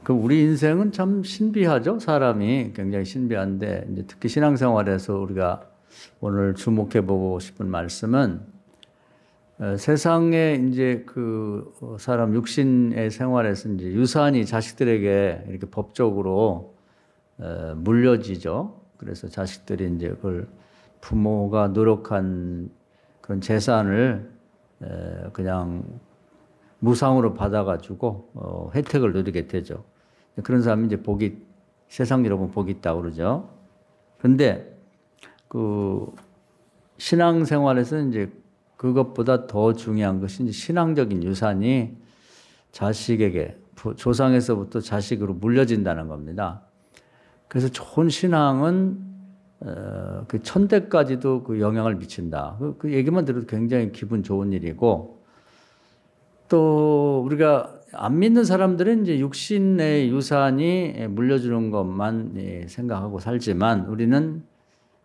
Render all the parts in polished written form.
그 우리 인생은 참 신비하죠. 사람이 굉장히 신비한데 이제 특히 신앙생활에서 우리가 오늘 주목해 보고 싶은 말씀은 세상에 이제 그 사람 육신의 생활에서 이제 유산이 자식들에게 이렇게 법적으로 물려지죠. 그래서 자식들이 이제 그걸 부모가 노력한 그런 재산을 그냥 무상으로 받아가지고 혜택을 누리게 되죠. 그런 사람이 이제 세상으로 보면 복이 있다고 그러죠. 그런데 그 신앙생활에서 이제 그것보다 더 중요한 것이 이제 신앙적인 유산이 자식에게 조상에서부터 자식으로 물려진다는 겁니다. 그래서 좋은 신앙은 그 천대까지도 그 영향을 미친다. 그 얘기만 들어도 굉장히 기분 좋은 일이고, 또 우리가 안 믿는 사람들은 이제 육신의 유산이 물려주는 것만 생각하고 살지만 우리는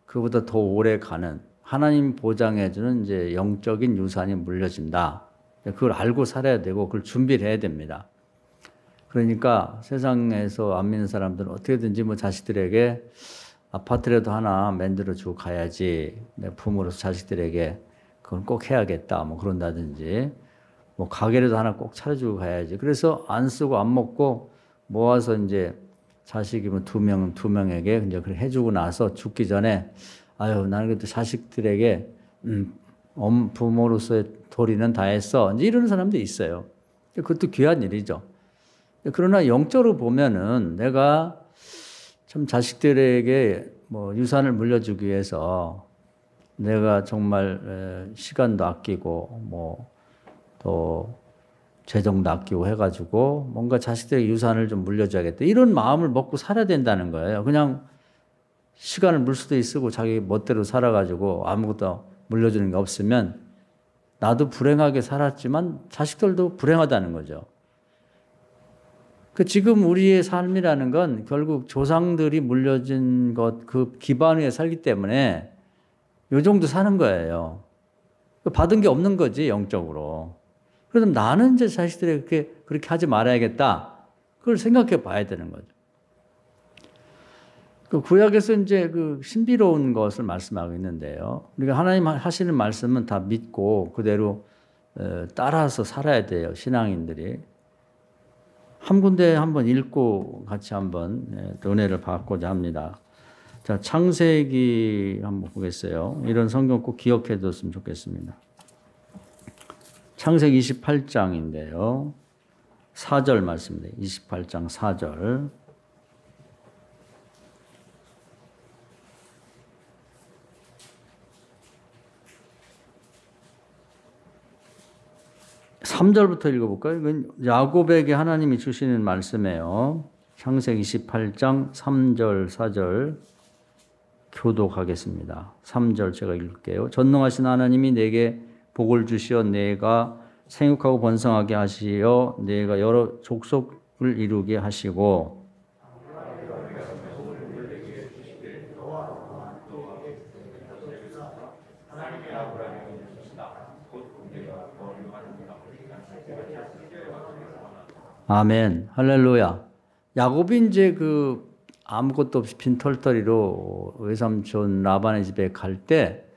그보다 더 오래 가는 하나님 보장해주는 이제 영적인 유산이 물려진다. 그걸 알고 살아야 되고 그걸 준비를 해야 됩니다. 그러니까 세상에서 안 믿는 사람들은 어떻게든지 뭐 자식들에게 아파트라도 하나 만들어 주고 가야지. 내 부모로서 자식들에게 그건 꼭 해야겠다. 뭐 그런다든지. 뭐 가게라도 하나 꼭 차려주고 가야지. 그래서 안 쓰고 안 먹고 모아서 이제 자식이면 두 명에게 이제 그렇게 해주고 나서 죽기 전에 아유 나는 그래도 자식들에게 부모로서의 도리는 다 했어. 이제 이런 사람도 있어요. 그것도 귀한 일이죠. 그러나 영적으로 보면은 내가 참 자식들에게 뭐 유산을 물려주기 위해서 내가 정말 시간도 아끼고 뭐 또 재정도 아끼고 해가지고 뭔가 자식들에게 유산을 좀 물려줘야겠다. 이런 마음을 먹고 살아야 된다는 거예요. 그냥 시간을 물수도 쓰고 자기 멋대로 살아가지고 아무것도 물려주는 게 없으면 나도 불행하게 살았지만 자식들도 불행하다는 거죠. 지금 우리의 삶이라는 건 결국 조상들이 물려준 것, 그 기반 위에 살기 때문에 요 정도 사는 거예요. 받은 게 없는 거지, 영적으로. 그럼 나는 이제 자식들에게 그렇게 하지 말아야겠다. 그걸 생각해 봐야 되는 거죠. 그 구약에서 이제 그 신비로운 것을 말씀하고 있는데요. 우리가 하나님 하시는 말씀은 다 믿고 그대로 따라서 살아야 돼요, 신앙인들이. 한 군데 한번 읽고 같이 한번 은혜를 받고자 합니다. 자, 창세기 한번 보겠어요. 이런 성경 꼭 기억해 뒀으면 좋겠습니다. 창세기 28장인데요. 4절 말씀입니다. 28장 4절. (3절부터) 읽어볼까요? 이건 야곱에게 하나님이 주시는 말씀이에요. 창세기 28장 3절 4절 교독하겠습니다. 3절 제가 읽을게요. 전능하신 하나님이 내게 복을 주시어 내가 생육하고 번성하게 하시어 내가 여러 족속을 이루게 하시고 아멘. 할렐루야. 야곱이 이제 그 아무것도 없이 빈털터리로 외삼촌 라반의 집에 갈 때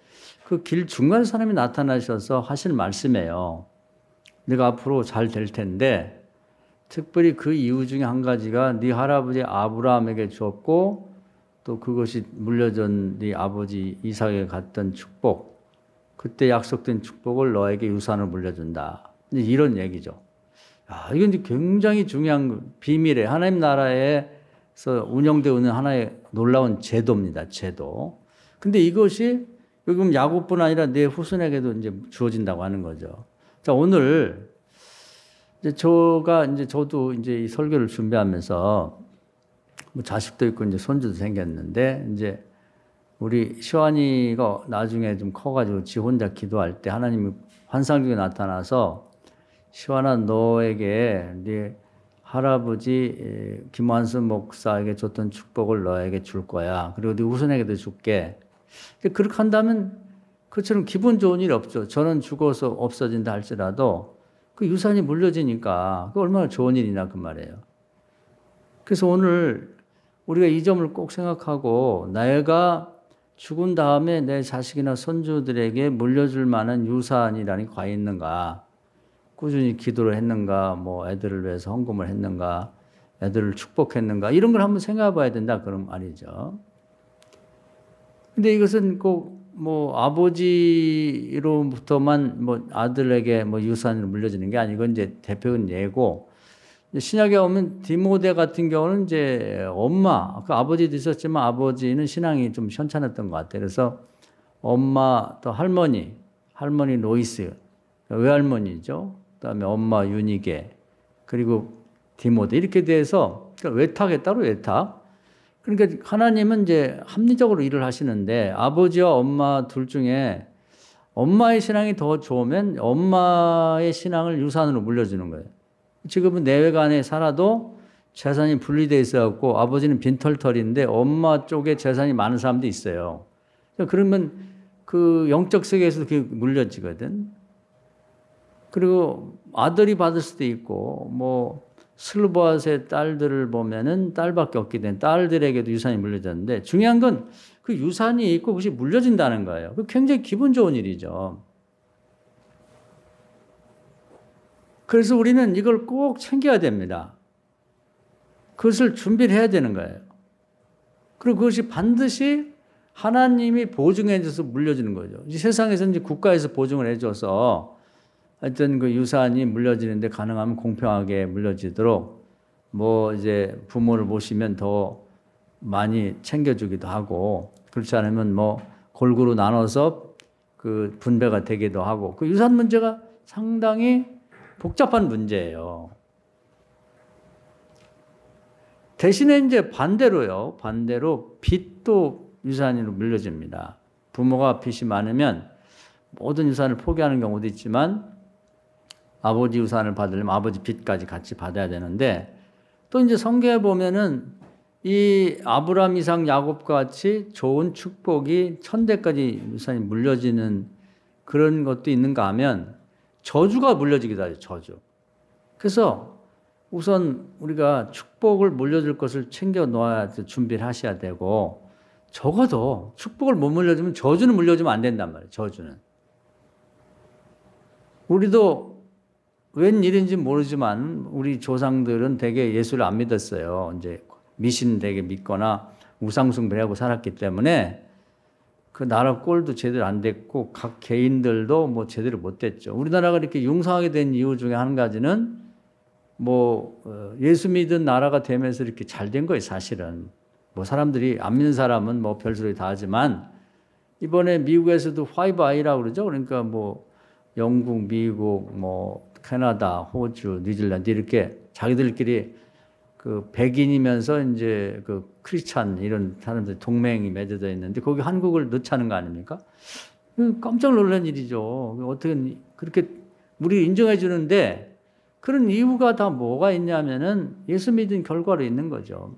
그 길 중간에 사람이 나타나셔서 하신 말씀이에요. 네가 앞으로 잘 될 텐데 특별히 그 이유 중에 한 가지가 네 할아버지 아브라함에게 주었고 또 그것이 물려준 네 아버지 이삭에게 갔던 축복, 그때 약속된 축복을 너에게 유산으로 물려준다. 이런 얘기죠. 이건 이제 굉장히 중요한 비밀에 하나님 나라에서 운영되어 있는 하나의 놀라운 제도입니다. 제도. 근데 이것이 지금 야곱뿐 아니라 내 후손에게도 이제 주어진다고 하는 거죠. 자, 오늘 이제 저도 이제 이 설교를 준비하면서 뭐 자식도 있고 이제 손주도 생겼는데 이제 우리 시환이가 나중에 좀 커가지고 지 혼자 기도할 때 하나님이 환상 중에 나타나서 시환아 너에게 네 할아버지 김완순 목사에게 줬던 축복을 너에게 줄 거야. 그리고 네 후손에게도 줄게. 그렇게 한다면 그처럼 기분 좋은 일 없죠. 저는 죽어서 없어진다 할지라도 그 유산이 물려지니까 그 얼마나 좋은 일이냐 그 말이에요. 그래서 오늘 우리가 이 점을 꼭 생각하고 내가 죽은 다음에 내 자식이나 손주들에게 물려줄 만한 유산이라는 게 과연 있는가? 꾸준히 기도를 했는가? 뭐 애들을 위해서 헌금을 했는가? 애들을 축복했는가? 이런 걸 한번 생각해 봐야 된다. 그런 말이죠. 근데 이것은 꼭 뭐 아버지로부터만 뭐 아들에게 뭐 유산을 물려주는 게 아니고 이제 대표는 예고, 신약에 오면 디모데 같은 경우는 이제 엄마, 그 아버지도 있었지만 아버지는 신앙이 좀 현찮았던 것 같아요. 그래서 엄마 또 할머니 로이스, 외할머니죠. 그다음에 엄마 유니게, 그리고 디모데 이렇게 돼서 외탁에 따로 외탁. 그러니까 하나님은 이제 합리적으로 일을 하시는데 아버지와 엄마 둘 중에 엄마의 신앙이 더 좋으면 엄마의 신앙을 유산으로 물려주는 거예요. 지금은 내외가 안에 살아도 재산이 분리되어 있어갖고 아버지는 빈털털인데 엄마 쪽에 재산이 많은 사람도 있어요. 그러면 그 영적 세계에서도 그게 물려지거든. 그리고 아들이 받을 수도 있고, 뭐 슬보아스의 딸들을 보면은 딸밖에 없게 된 딸들에게도 유산이 물려졌는데, 중요한 건 그 유산이 있고 그것이 물려진다는 거예요. 그 굉장히 기분 좋은 일이죠. 그래서 우리는 이걸 꼭 챙겨야 됩니다. 그것을 준비를 해야 되는 거예요. 그리고 그것이 반드시 하나님이 보증해 줘서 물려주는 거죠. 이 세상에서 이제 국가에서 보증을 해줘서 하여튼 그 유산이 물려지는데 가능하면 공평하게 물려지도록 뭐 이제 부모를 모시면 더 많이 챙겨주기도 하고, 그렇지 않으면 뭐 골고루 나눠서 그 분배가 되기도 하고, 그 유산 문제가 상당히 복잡한 문제예요. 대신에 이제 반대로 빚도 유산으로 물려집니다. 부모가 빚이 많으면 모든 유산을 포기하는 경우도 있지만 아버지 유산을 받으려면 아버지 빚까지 같이 받아야 되는데, 또 이제 성경에 보면은 이 아브라함, 이삭, 야곱 같이 좋은 축복이 천대까지 유산이 물려지는 그런 것도 있는가 하면 저주가 물려지기도 하죠. 저주. 그래서 우선 우리가 축복을 물려줄 것을 챙겨 놓아야 준비를 하셔야 되고, 적어도 축복을 못 물려주면 저주는 물려주면 안 된단 말이에요. 저주는. 우리도 웬일인지 모르지만 우리 조상들은 되게 예수를 안 믿었어요. 이제 미신 되게 믿거나 우상숭배를 하고 살았기 때문에 그 나라 꼴도 제대로 안 됐고 각 개인들도 뭐 제대로 못 됐죠. 우리나라가 이렇게 융성하게 된 이유 중에 한 가지는 뭐 예수 믿은 나라가 되면서 이렇게 잘 된 거예요. 사실은 뭐 사람들이 안 믿는 사람은 뭐 별소리 다 하지만, 이번에 미국에서도 5I라고 그러죠. 그러니까 뭐 영국, 미국, 뭐 캐나다, 호주, 뉴질랜드 이렇게 자기들끼리 그 백인이면서 이제 그 크리스찬 이런 사람들 동맹이 맺어져 있는데 거기 한국을 넣자는 거 아닙니까? 깜짝 놀란 일이죠. 어떻게 그렇게 우리 인정해 주는데, 그런 이유가 다 뭐가 있냐면은 예수 믿은 결과로 있는 거죠.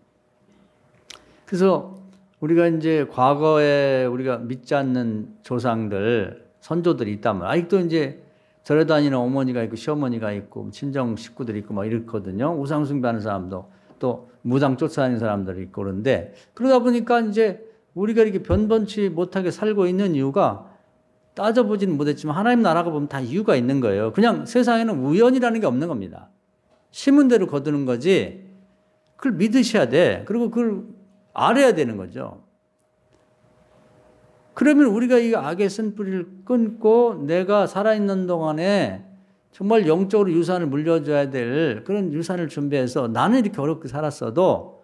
그래서 우리가 이제 과거에 우리가 믿지 않는 조상들, 선조들이 있다면 아직도 이제 절에 다니는 어머니가 있고 시어머니가 있고 친정 식구들이 있고 막 이렇거든요. 우상숭배하는 사람도 또 무당 쫓아다니는 사람들이 있고 그런데, 그러다 보니까 이제 우리가 이렇게 변변치 못하게 살고 있는 이유가 따져보지는 못했지만 하나님 나라가 보면 다 이유가 있는 거예요. 그냥 세상에는 우연이라는 게 없는 겁니다. 심은 대로 거두는 거지. 그걸 믿으셔야 돼. 그리고 그걸 알아야 되는 거죠. 그러면 우리가 이 악의 쓴뿌리를 끊고 내가 살아있는 동안에 정말 영적으로 유산을 물려줘야 될 그런 유산을 준비해서, 나는 이렇게 어렵게 살았어도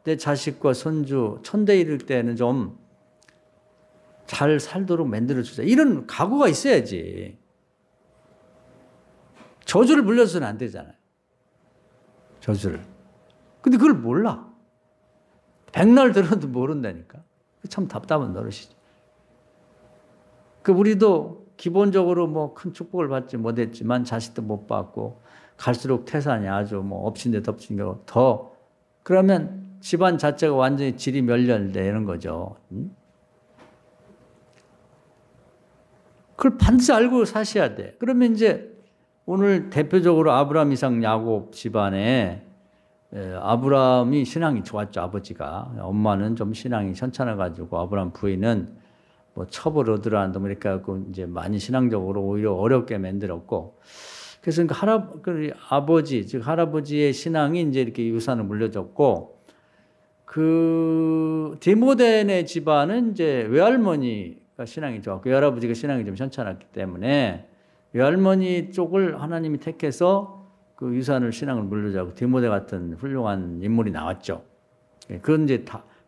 내 자식과 손주 천대 이를 때는 좀 잘 살도록 만들어주자. 이런 각오가 있어야지. 저주를 물려서는 안 되잖아요. 저주를. 근데 그걸 몰라. 백날 들어도 모른다니까. 참 답답한 노릇이지. 우리도 기본적으로 뭐 큰 축복을 받지 못했지만 자식도 못 받고 갈수록 태산이 아주 뭐 엎친 데 덮친 거 더, 그러면 집안 자체가 완전히 질이 멸렬되는 거죠. 그걸 반드시 알고 사셔야 돼. 그러면 이제 오늘 대표적으로 아브라함, 이삭, 야곱 집안에 아브라함이 신앙이 좋았죠. 아버지가. 엄마는 좀 신앙이 현찮아가지고 아브라함 부인은 뭐 첩을 얻으라는 뭐 이렇게 해갖고 이제 많이 신앙적으로 오히려 어렵게 만들었고, 그래서 그 아버지, 즉 할아버지의 신앙이 이제 이렇게 유산을 물려줬고, 그 디모데네 집안은 이제 외할머니가 신앙이 좋았고 외할아버지가 신앙이 좀 현찮았기 때문에 외할머니 쪽을 하나님이 택해서 그 유산을 신앙을 물려주고 디모데 같은 훌륭한 인물이 나왔죠. 그건 이제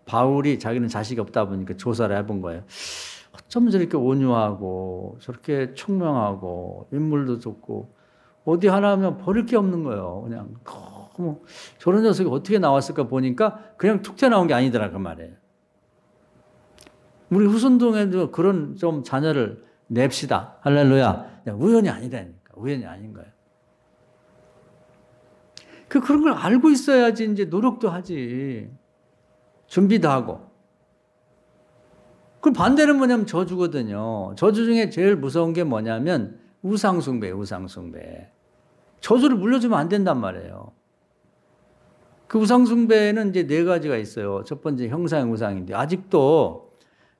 바울이 자기는 자식이 없다 보니까 조사를 해본 거예요. 어쩜 저렇게 온유하고 저렇게 총명하고 인물도 좋고 어디 하나 하면 버릴 게 없는 거예요. 그냥 너무 저런 녀석이 어떻게 나왔을까 보니까 그냥 툭 튀어나온 게 아니더라 그 말이에요. 우리 후순동에도 그런 좀 자녀를 냅시다. 할렐루야. 우연이 아니라니까. 우연이 아닌 거예요. 그런 걸 알고 있어야지 이제 노력도 하지. 준비도 하고. 그 반대는 뭐냐면 저주거든요. 저주 중에 제일 무서운 게 뭐냐면 우상숭배예요. 우상숭배. 저주를 물려주면 안 된단 말이에요. 그 우상숭배는 이제 네 가지가 있어요. 첫 번째 형상의 우상인데 아직도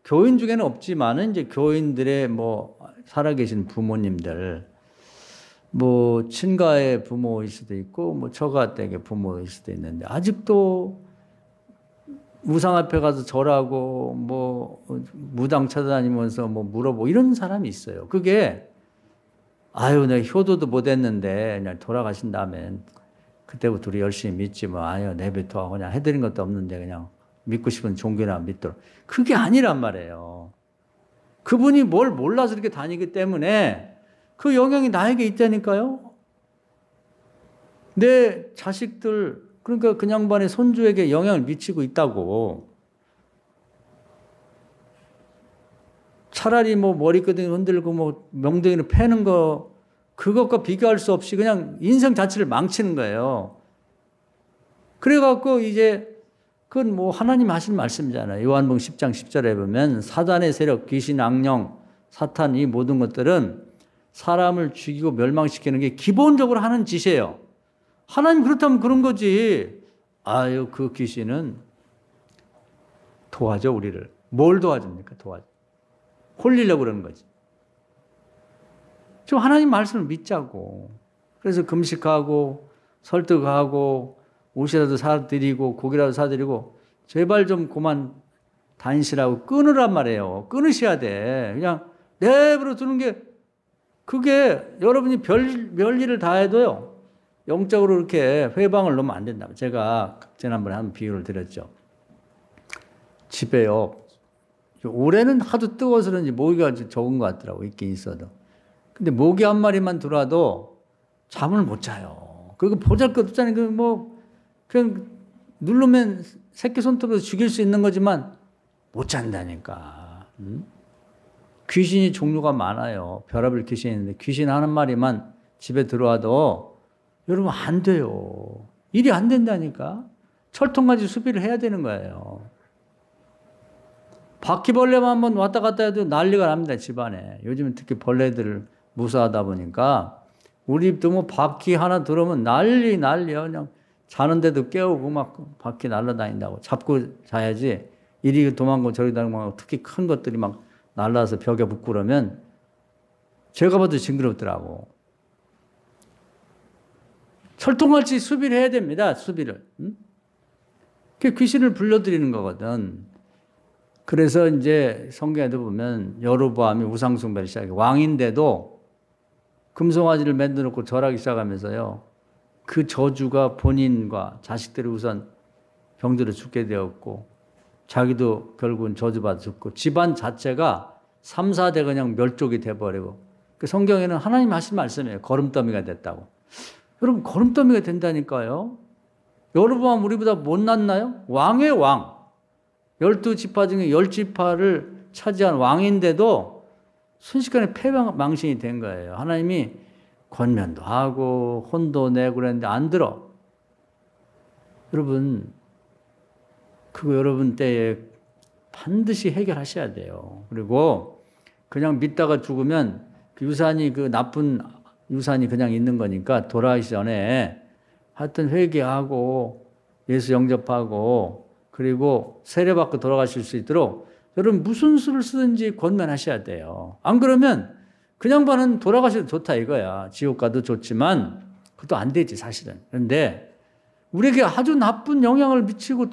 교인 중에는 없지만은 이제 교인들의 뭐 살아계신 부모님들, 뭐 친가의 부모일 수도 있고 뭐 처가댁의 부모일 수도 있는데 아직도 우상 앞에 가서 절하고 뭐 무당 찾아다니면서 뭐 물어보고 이런 사람이 있어요. 그게 아유 내가 효도도 못했는데 그냥 돌아가신 다음에 그때부터 우리 열심히 믿지 뭐 아유 내뱉어 그냥 해드린 것도 없는데 그냥 믿고 싶은 종교나 믿도록. 그게 아니란 말이에요. 그분이 뭘 몰라서 이렇게 다니기 때문에 그 영향이 나에게 있다니까요. 내 자식들 그러니까 그 양반의 손주에게 영향을 미치고 있다고. 차라리 뭐 머리끄댕이 흔들고 뭐 명덩이를 패는 거 그것과 비교할 수 없이 그냥 인생 자체를 망치는 거예요. 그래갖고 이제 그건 뭐 하나님 하신 말씀이잖아요. 요한복음 10장 10절에 보면 사단의 세력, 귀신, 악령, 사탄 이 모든 것들은 사람을 죽이고 멸망시키는 게 기본적으로 하는 짓이에요. 하나님 그렇다면 그런 거지. 아유 그 귀신은 도와줘 우리를. 뭘 도와줍니까? 도와줘. 홀리려고 그러는 거지. 좀 하나님 말씀을 믿자고. 그래서 금식하고 설득하고 옷이라도 사드리고 고기라도 사드리고 제발 좀 그만 다니시라고 끊으란 말이에요. 끊으셔야 돼. 그냥 내버려 두는 게 그게 여러분이 별일을 다 해도요. 영적으로 이렇게 회방을 놓으면 안 된다. 제가 지난번에 한 비유를 드렸죠. 집에요. 올해는 하도 뜨거워서 그런지 모기가 적은 것 같더라고. 있긴 있어도. 근데 모기 한 마리만 들어와도 잠을 못 자요. 그거 보잘것없잖아요. 그 뭐 그냥 누르면 새끼 손톱으로 죽일 수 있는 거지만 못 잔다니까. 귀신이 종류가 많아요. 별의별 귀신이 있는데 귀신 한 마리만 집에 들어와도 여러분 안 돼요. 일이 안 된다니까. 철통같이 수비를 해야 되는 거예요. 바퀴벌레만 한번 왔다 갔다 해도 난리가 납니다. 집안에. 요즘은 특히 벌레들을 무서워하다 보니까 우리 집도 뭐 바퀴 하나 들어오면 난리야. 그냥 자는데도 깨우고 막 바퀴 날아다닌다고. 잡고 자야지. 이리 도망가고 저리 도망가고 특히 큰 것들이 막 날라서 벽에 붙고 그러면 제가 봐도 징그럽더라고. 철통같이 수비를 해야 됩니다. 수비를. 그게 귀신을 불러들이는 거거든. 그래서 이제 성경에도 보면 여로보암이 우상숭배를 시작해. 왕인데도 금송아지를 만들어 놓고 절하기 시작하면서요. 그 저주가 본인과 자식들이 우선 병들어 죽게 되었고 자기도 결국은 저주받아 죽고 집안 자체가 3, 4대 그냥 멸족이 돼버리고 그 성경에는 하나님 하신 말씀이에요. 거름더미가 됐다고. 여러분 거름더미가 된다니까요. 여로보암 우리보다 못났나요? 왕의 왕. 12지파 중에 10지파를 차지한 왕인데도 순식간에 패망신이 된 거예요. 하나님이 권면도 하고 혼도 내고 그랬는데 안 들어. 여러분 그거 여러분 때에 반드시 해결하셔야 돼요. 그리고 그냥 믿다가 죽으면 그 유산이 그 나쁜 유산이 그냥 있는 거니까 돌아가기 전에 하여튼 회개하고 예수 영접하고 그리고 세례받고 돌아가실 수 있도록 여러분 무슨 수를 쓰든지 권면하셔야 돼요. 안 그러면 그냥 반은 돌아가셔도 좋다 이거야. 지옥 가도 좋지만 그것도 안 되지 사실은. 그런데 우리에게 아주 나쁜 영향을 미치고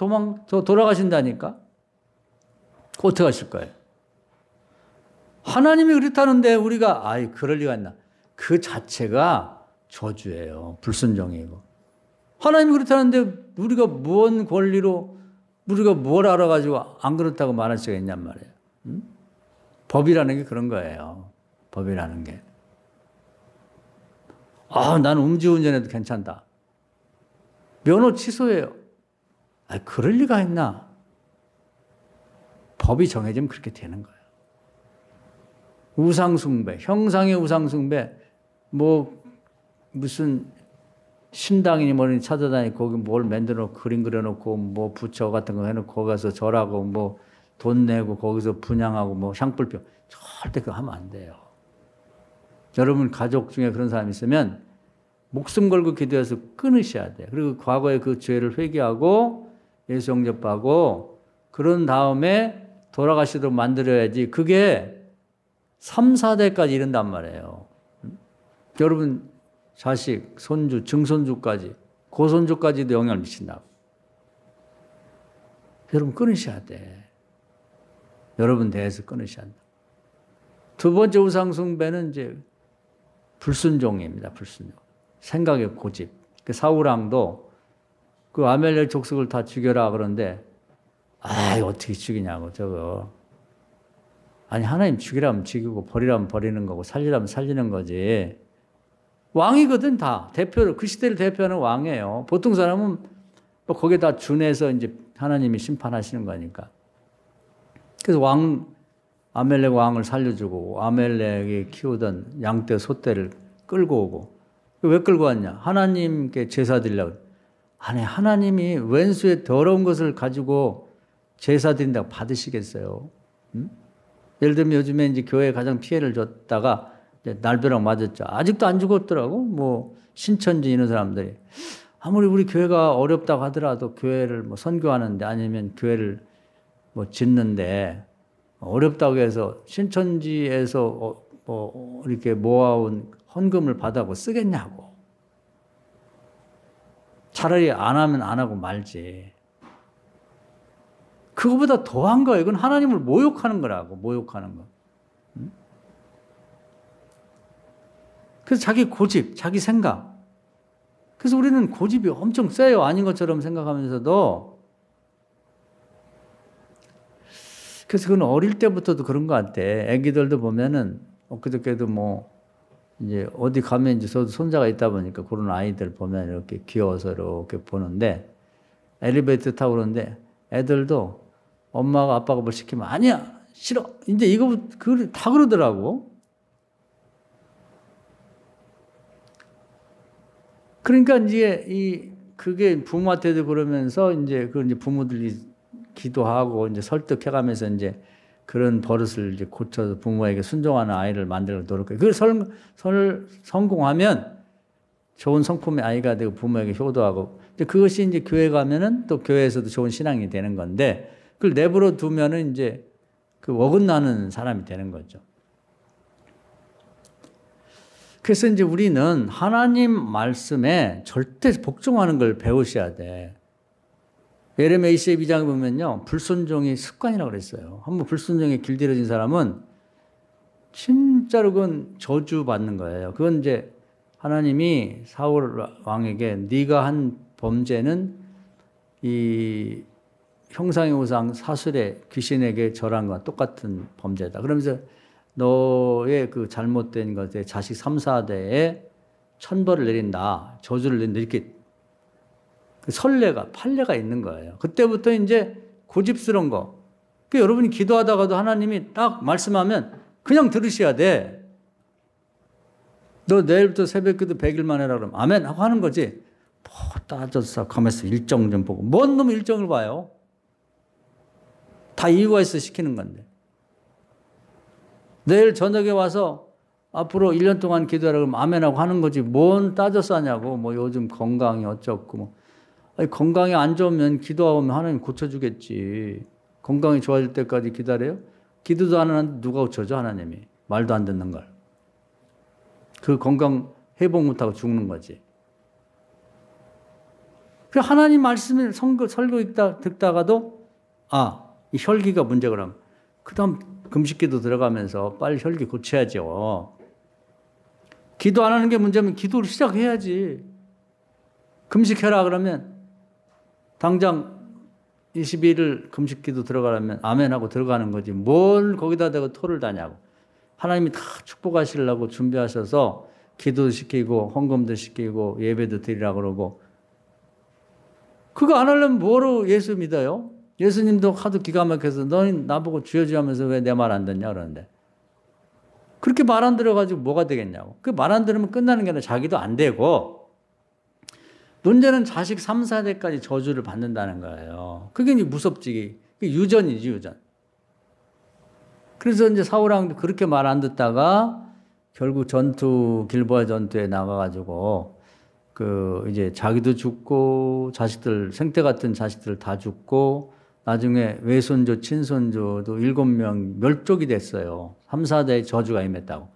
돌아가신다니까? 어떻게 하실 거예요? 하나님이 그렇다는데 우리가 아이 그럴 리가 있나? 그 자체가 저주예요. 불순종이고. 하나님이 그렇다는데 우리가 무언 권리로 우리가 뭘 알아가지고 안 그렇다고 말할 수가 있냔 말이에요. 응? 법이라는 게 그런 거예요. 법이라는 게. 나는 음주운전해도 괜찮다. 면허 취소해요. 그럴 리가 있나? 법이 정해지면 그렇게 되는 거예요. 우상숭배, 형상의 우상숭배, 무슨 신당이니 뭐니 찾아다니고 거기 뭘 만들어놓고 그림 그려놓고 부처 같은 거 해놓고 거기 가서 절하고 돈 내고 거기서 분향하고 향불 펴. 절대 그거 하면 안 돼요. 여러분 가족 중에 그런 사람이 있으면 목숨 걸고 기도해서 끊으셔야 돼요. 그리고 과거의 그 죄를 회개하고 예수 영접하고 그런 다음에 돌아가시도록 만들어야지 그게 3, 4대까지 이른단 말이에요. 여러분 자식, 손주, 증손주까지 고손주까지도 영향을 미친다고. 여러분 끊으셔야 돼. 여러분 대해서 끊으셔야 한다. 두 번째 우상숭배는 이제 불순종입니다. 불순종. 생각의 고집. 사울왕도 그 아멜렉 족속을 다 죽여라 그러는데 어떻게 죽이냐고 저거. 아니 하나님 죽이라면 죽이고 버리라면 버리는 거고 살리라면 살리는 거지. 왕이거든 다. 대표로 그 시대를 대표하는 왕이에요. 보통 사람은 거기에 다 준해서 이제 하나님이 심판하시는 거니까. 그래서 아멜렉 왕을 살려주고 아멜렉이 키우던 양떼 소떼를 끌고 오고. 왜 끌고 왔냐? 하나님께 제사 드리려고. 아니 하나님이 왼수의 더러운 것을 가지고 제사 드린다고 받으시겠어요? 응? 예를 들면 요즘에 이제 교회에 가장 피해를 줬다가 날벼락 맞았죠. 아직도 안 죽었더라고. 신천지 이런 사람들이. 아무리 우리 교회가 어렵다고 하더라도 교회를 선교하는데 아니면 교회를 짓는데 어렵다고 해서 신천지에서 이렇게 모아온 헌금을 받아고 쓰겠냐고. 차라리 안 하면 안 하고 말지. 그거보다 더한 거예요. 이건 하나님을 모욕하는 거라고. 모욕하는 거. 그래서 자기 고집, 자기 생각. 그래서 우리는 고집이 엄청 세요. 아닌 것처럼 생각하면서도. 그래서 그건 어릴 때부터도 그런 것 같아. 애기들도 보면은 엊그저께도 이제 어디 가면 이제 저도 손자가 있다 보니까 그런 아이들 보면 이렇게 귀여워서 이렇게 보는데 엘리베이터 타고 그러는데 애들도 엄마가 아빠가 뭘 시키면 아니야 싫어 이제 이거 다 그러더라고. 그러니까 이제 그게 부모한테도 그러면서 이제 부모들이 기도하고 이제 설득해가면서 이제 그런 버릇을 이제 고쳐서 부모에게 순종하는 아이를 만들어 노력해요. 그걸 성공하면 좋은 성품의 아이가 되고 부모에게 효도하고 그것이 이제 교회 가면은 또 교회에서도 좋은 신앙이 되는 건데 그걸 내버려 두면은 이제 그 어긋나는 사람이 되는 거죠. 그래서 이제 우리는 하나님 말씀에 절대 복종하는 걸 배우셔야 돼. 예레미야 22장에 보면요. 불순종이 습관이라고 그랬어요. 한번 불순종에 길들여진 사람은 진짜로 그건 저주받는 거예요. 그건 이제 하나님이 사울 왕에게 네가 한 범죄는 이 형상의 우상 사슬의 귀신에게 절한 것과 똑같은 범죄다. 그러면서 너의 그 잘못된 것에 자식 3, 4대에 천벌을 내린다. 저주를 내린다. 이렇게 판례가 있는 거예요. 그때부터 이제 고집스러운 거. 여러분이 기도하다가도 하나님이 딱 말씀하면 그냥 들으셔야 돼. 너 내일부터 새벽기도 100일만 해라 그러면 아멘 하고 하는 거지. 따져서 가면서 일정 좀 보고. 뭔 놈 일정을 봐요. 다 이유가 있어 시키는 건데. 내일 저녁에 와서 앞으로 1년 동안 기도하라 그러면 아멘하고 하는 거지. 뭔 따져서 하냐고. 요즘 건강이 어쩌고 아니, 건강이 안 좋으면 기도하면 하나님 고쳐주겠지. 건강이 좋아질 때까지 기다려요? 기도도 안 하는데 누가 고쳐줘, 하나님이. 말도 안 듣는 걸. 그 건강 회복 못하고 죽는 거지. 그 하나님 말씀을 설교 듣다가도 이 혈기가 문제구나. 그 다음 금식기도 들어가면서 빨리 혈기 고쳐야죠. 기도 안 하는 게 문제면 기도를 시작해야지. 금식해라 그러면 당장 22일 금식기도 들어가려면 아멘하고 들어가는 거지. 뭘 거기다 대고 토를 다냐고. 하나님이 다 축복하시려고 준비하셔서 기도도 시키고 헌금도 시키고 예배도 드리라고 그러고 그거 안 하려면 뭐로 예수 믿어요? 예수님도 하도 기가 막혀서 너는 나보고 주여 주여 하면서 왜 내 말 안 듣냐 그러는데 그렇게 말 안 들어가지고 뭐가 되겠냐고. 그 말 안 들으면 끝나는 게 아니라 자기도 안 되고 문제는 자식 3, 4대까지 저주를 받는다는 거예요. 그게 이제 무섭지. 그게 유전이지, 유전. 그래서 이제 사울왕도 그렇게 말 안 듣다가 결국 길보아 전투에 나가가지고 이제 자기도 죽고 자식들, 생태 같은 자식들 다 죽고 나중에 외손주, 친손주도 7명 멸족이 됐어요. 3, 4대의 저주가 임했다고.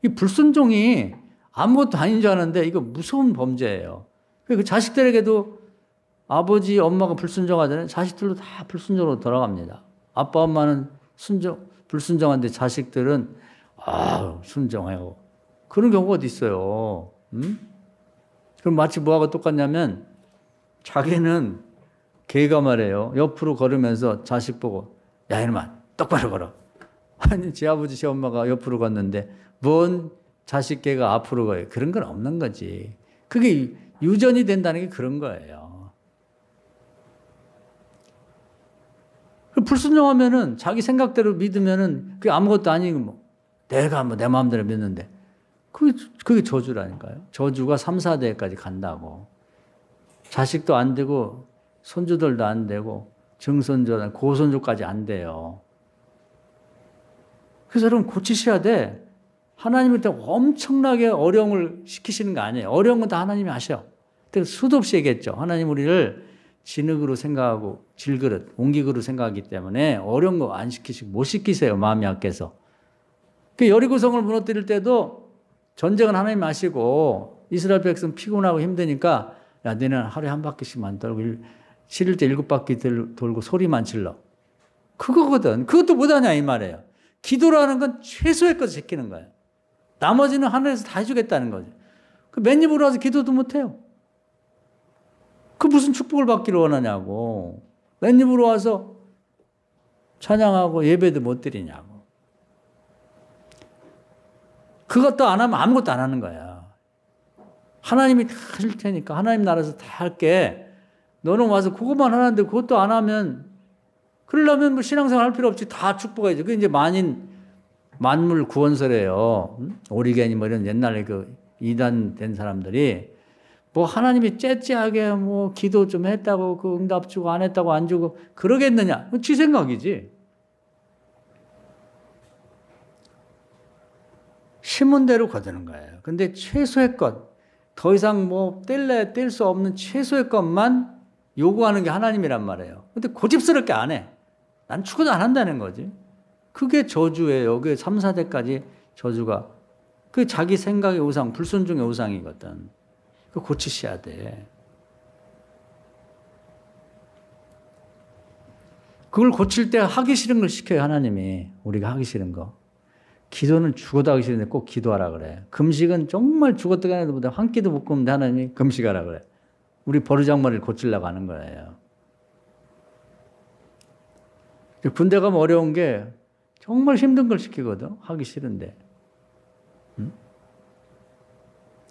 이 불순종이 아무것도 아닌 줄 아는데 이거 무서운 범죄예요. 그 자식들에게도 아버지, 엄마가 불순종하잖아요. 자식들도 다 불순종으로 돌아갑니다. 아빠, 엄마는 불순종한데 자식들은 순종하고 그런 경우가 어디 있어요. 그럼 마치 뭐하고 똑같냐면 자기는 개가 말해요. 옆으로 걸으면서 자식 보고 야 이놈아 똑바로 걸어. 아니 제 아버지 제 엄마가 옆으로 걷는데 뭔 자식 개가 앞으로 가요. 그런 건 없는 거지. 그게 유전이 된다는 게 그런 거예요. 불순종하면은 자기 생각대로 믿으면은 그게 아무것도 아니고 내가 내 마음대로 믿는데 그게 저주라니까요. 저주가 3, 4대까지 간다고. 자식도 안 되고 손주들도 안 되고 증손주, 고손주까지 안 돼요. 그래서 여러분 고치셔야 돼. 하나님한테 엄청나게 어려움을 시키시는 거 아니에요. 어려운 건 다 하나님이 아셔. 수도 없이 얘기했죠. 하나님 우리를 진흙으로 생각하고 질그릇, 옹기그릇 생각하기 때문에 어려운 거 안 시키시고 못 시키세요. 마음이 약해서. 그 여리고성을 무너뜨릴 때도 전쟁은 하나님 아시고 이스라엘 백성 피곤하고 힘드니까 야 너는 하루에 한 바퀴씩만 돌고 실을 때 7바퀴 돌고 소리만 질러. 그거거든. 그것도 못하냐 이 말이에요. 기도라는 건 최소의 것을 지키는 거예요. 나머지는 하늘에서 다 해주겠다는 거죠. 그 맨입으로 와서 기도도 못해요. 그 무슨 축복을 받기를 원하냐고. 맨입으로 와서 찬양하고 예배도 못 드리냐고. 그것도 안 하면 아무것도 안 하는 거야. 하나님이 다 하실 테니까 하나님 나라에서 다 할게. 너는 와서 그것만 하는데 그것도 안 하면 그러려면 뭐 신앙생활 할 필요 없이 다 축복해야죠. 그게 이제 만물 구원설이에요. 오리겐이 뭐 이런 옛날에 그 이단 된 사람들이 뭐 하나님이 째째하게 뭐 기도 좀 했다고 그 응답 주고 안 했다고 안 주고 그러겠느냐? 지 생각이지. 심은 대로 거두는 거예요. 근데 최소의 것, 더 이상 뭐 뗄 수 없는 최소의 것만 요구하는 게 하나님이란 말이에요. 근데 고집스럽게 안 해. 난 죽어도 안 한다는 거지. 그게 저주예요. 그게 3, 4대까지 저주가. 그게 자기 생각의 우상, 불순종의 우상이거든. 그거 고치셔야 돼. 그걸 고칠 때 하기 싫은 걸 시켜요, 하나님이. 우리가 하기 싫은 거. 기도는 죽어도 하기 싫은데 꼭 기도하라 그래. 금식은 정말 죽었다가 하는 것보다 한 끼도 못 굶는데 하나님이 금식하라 그래. 우리 버르장머리를 고치려고 하는 거예요. 군대 가면 어려운 게 정말 힘든 걸 시키거든. 하기 싫은데. 응?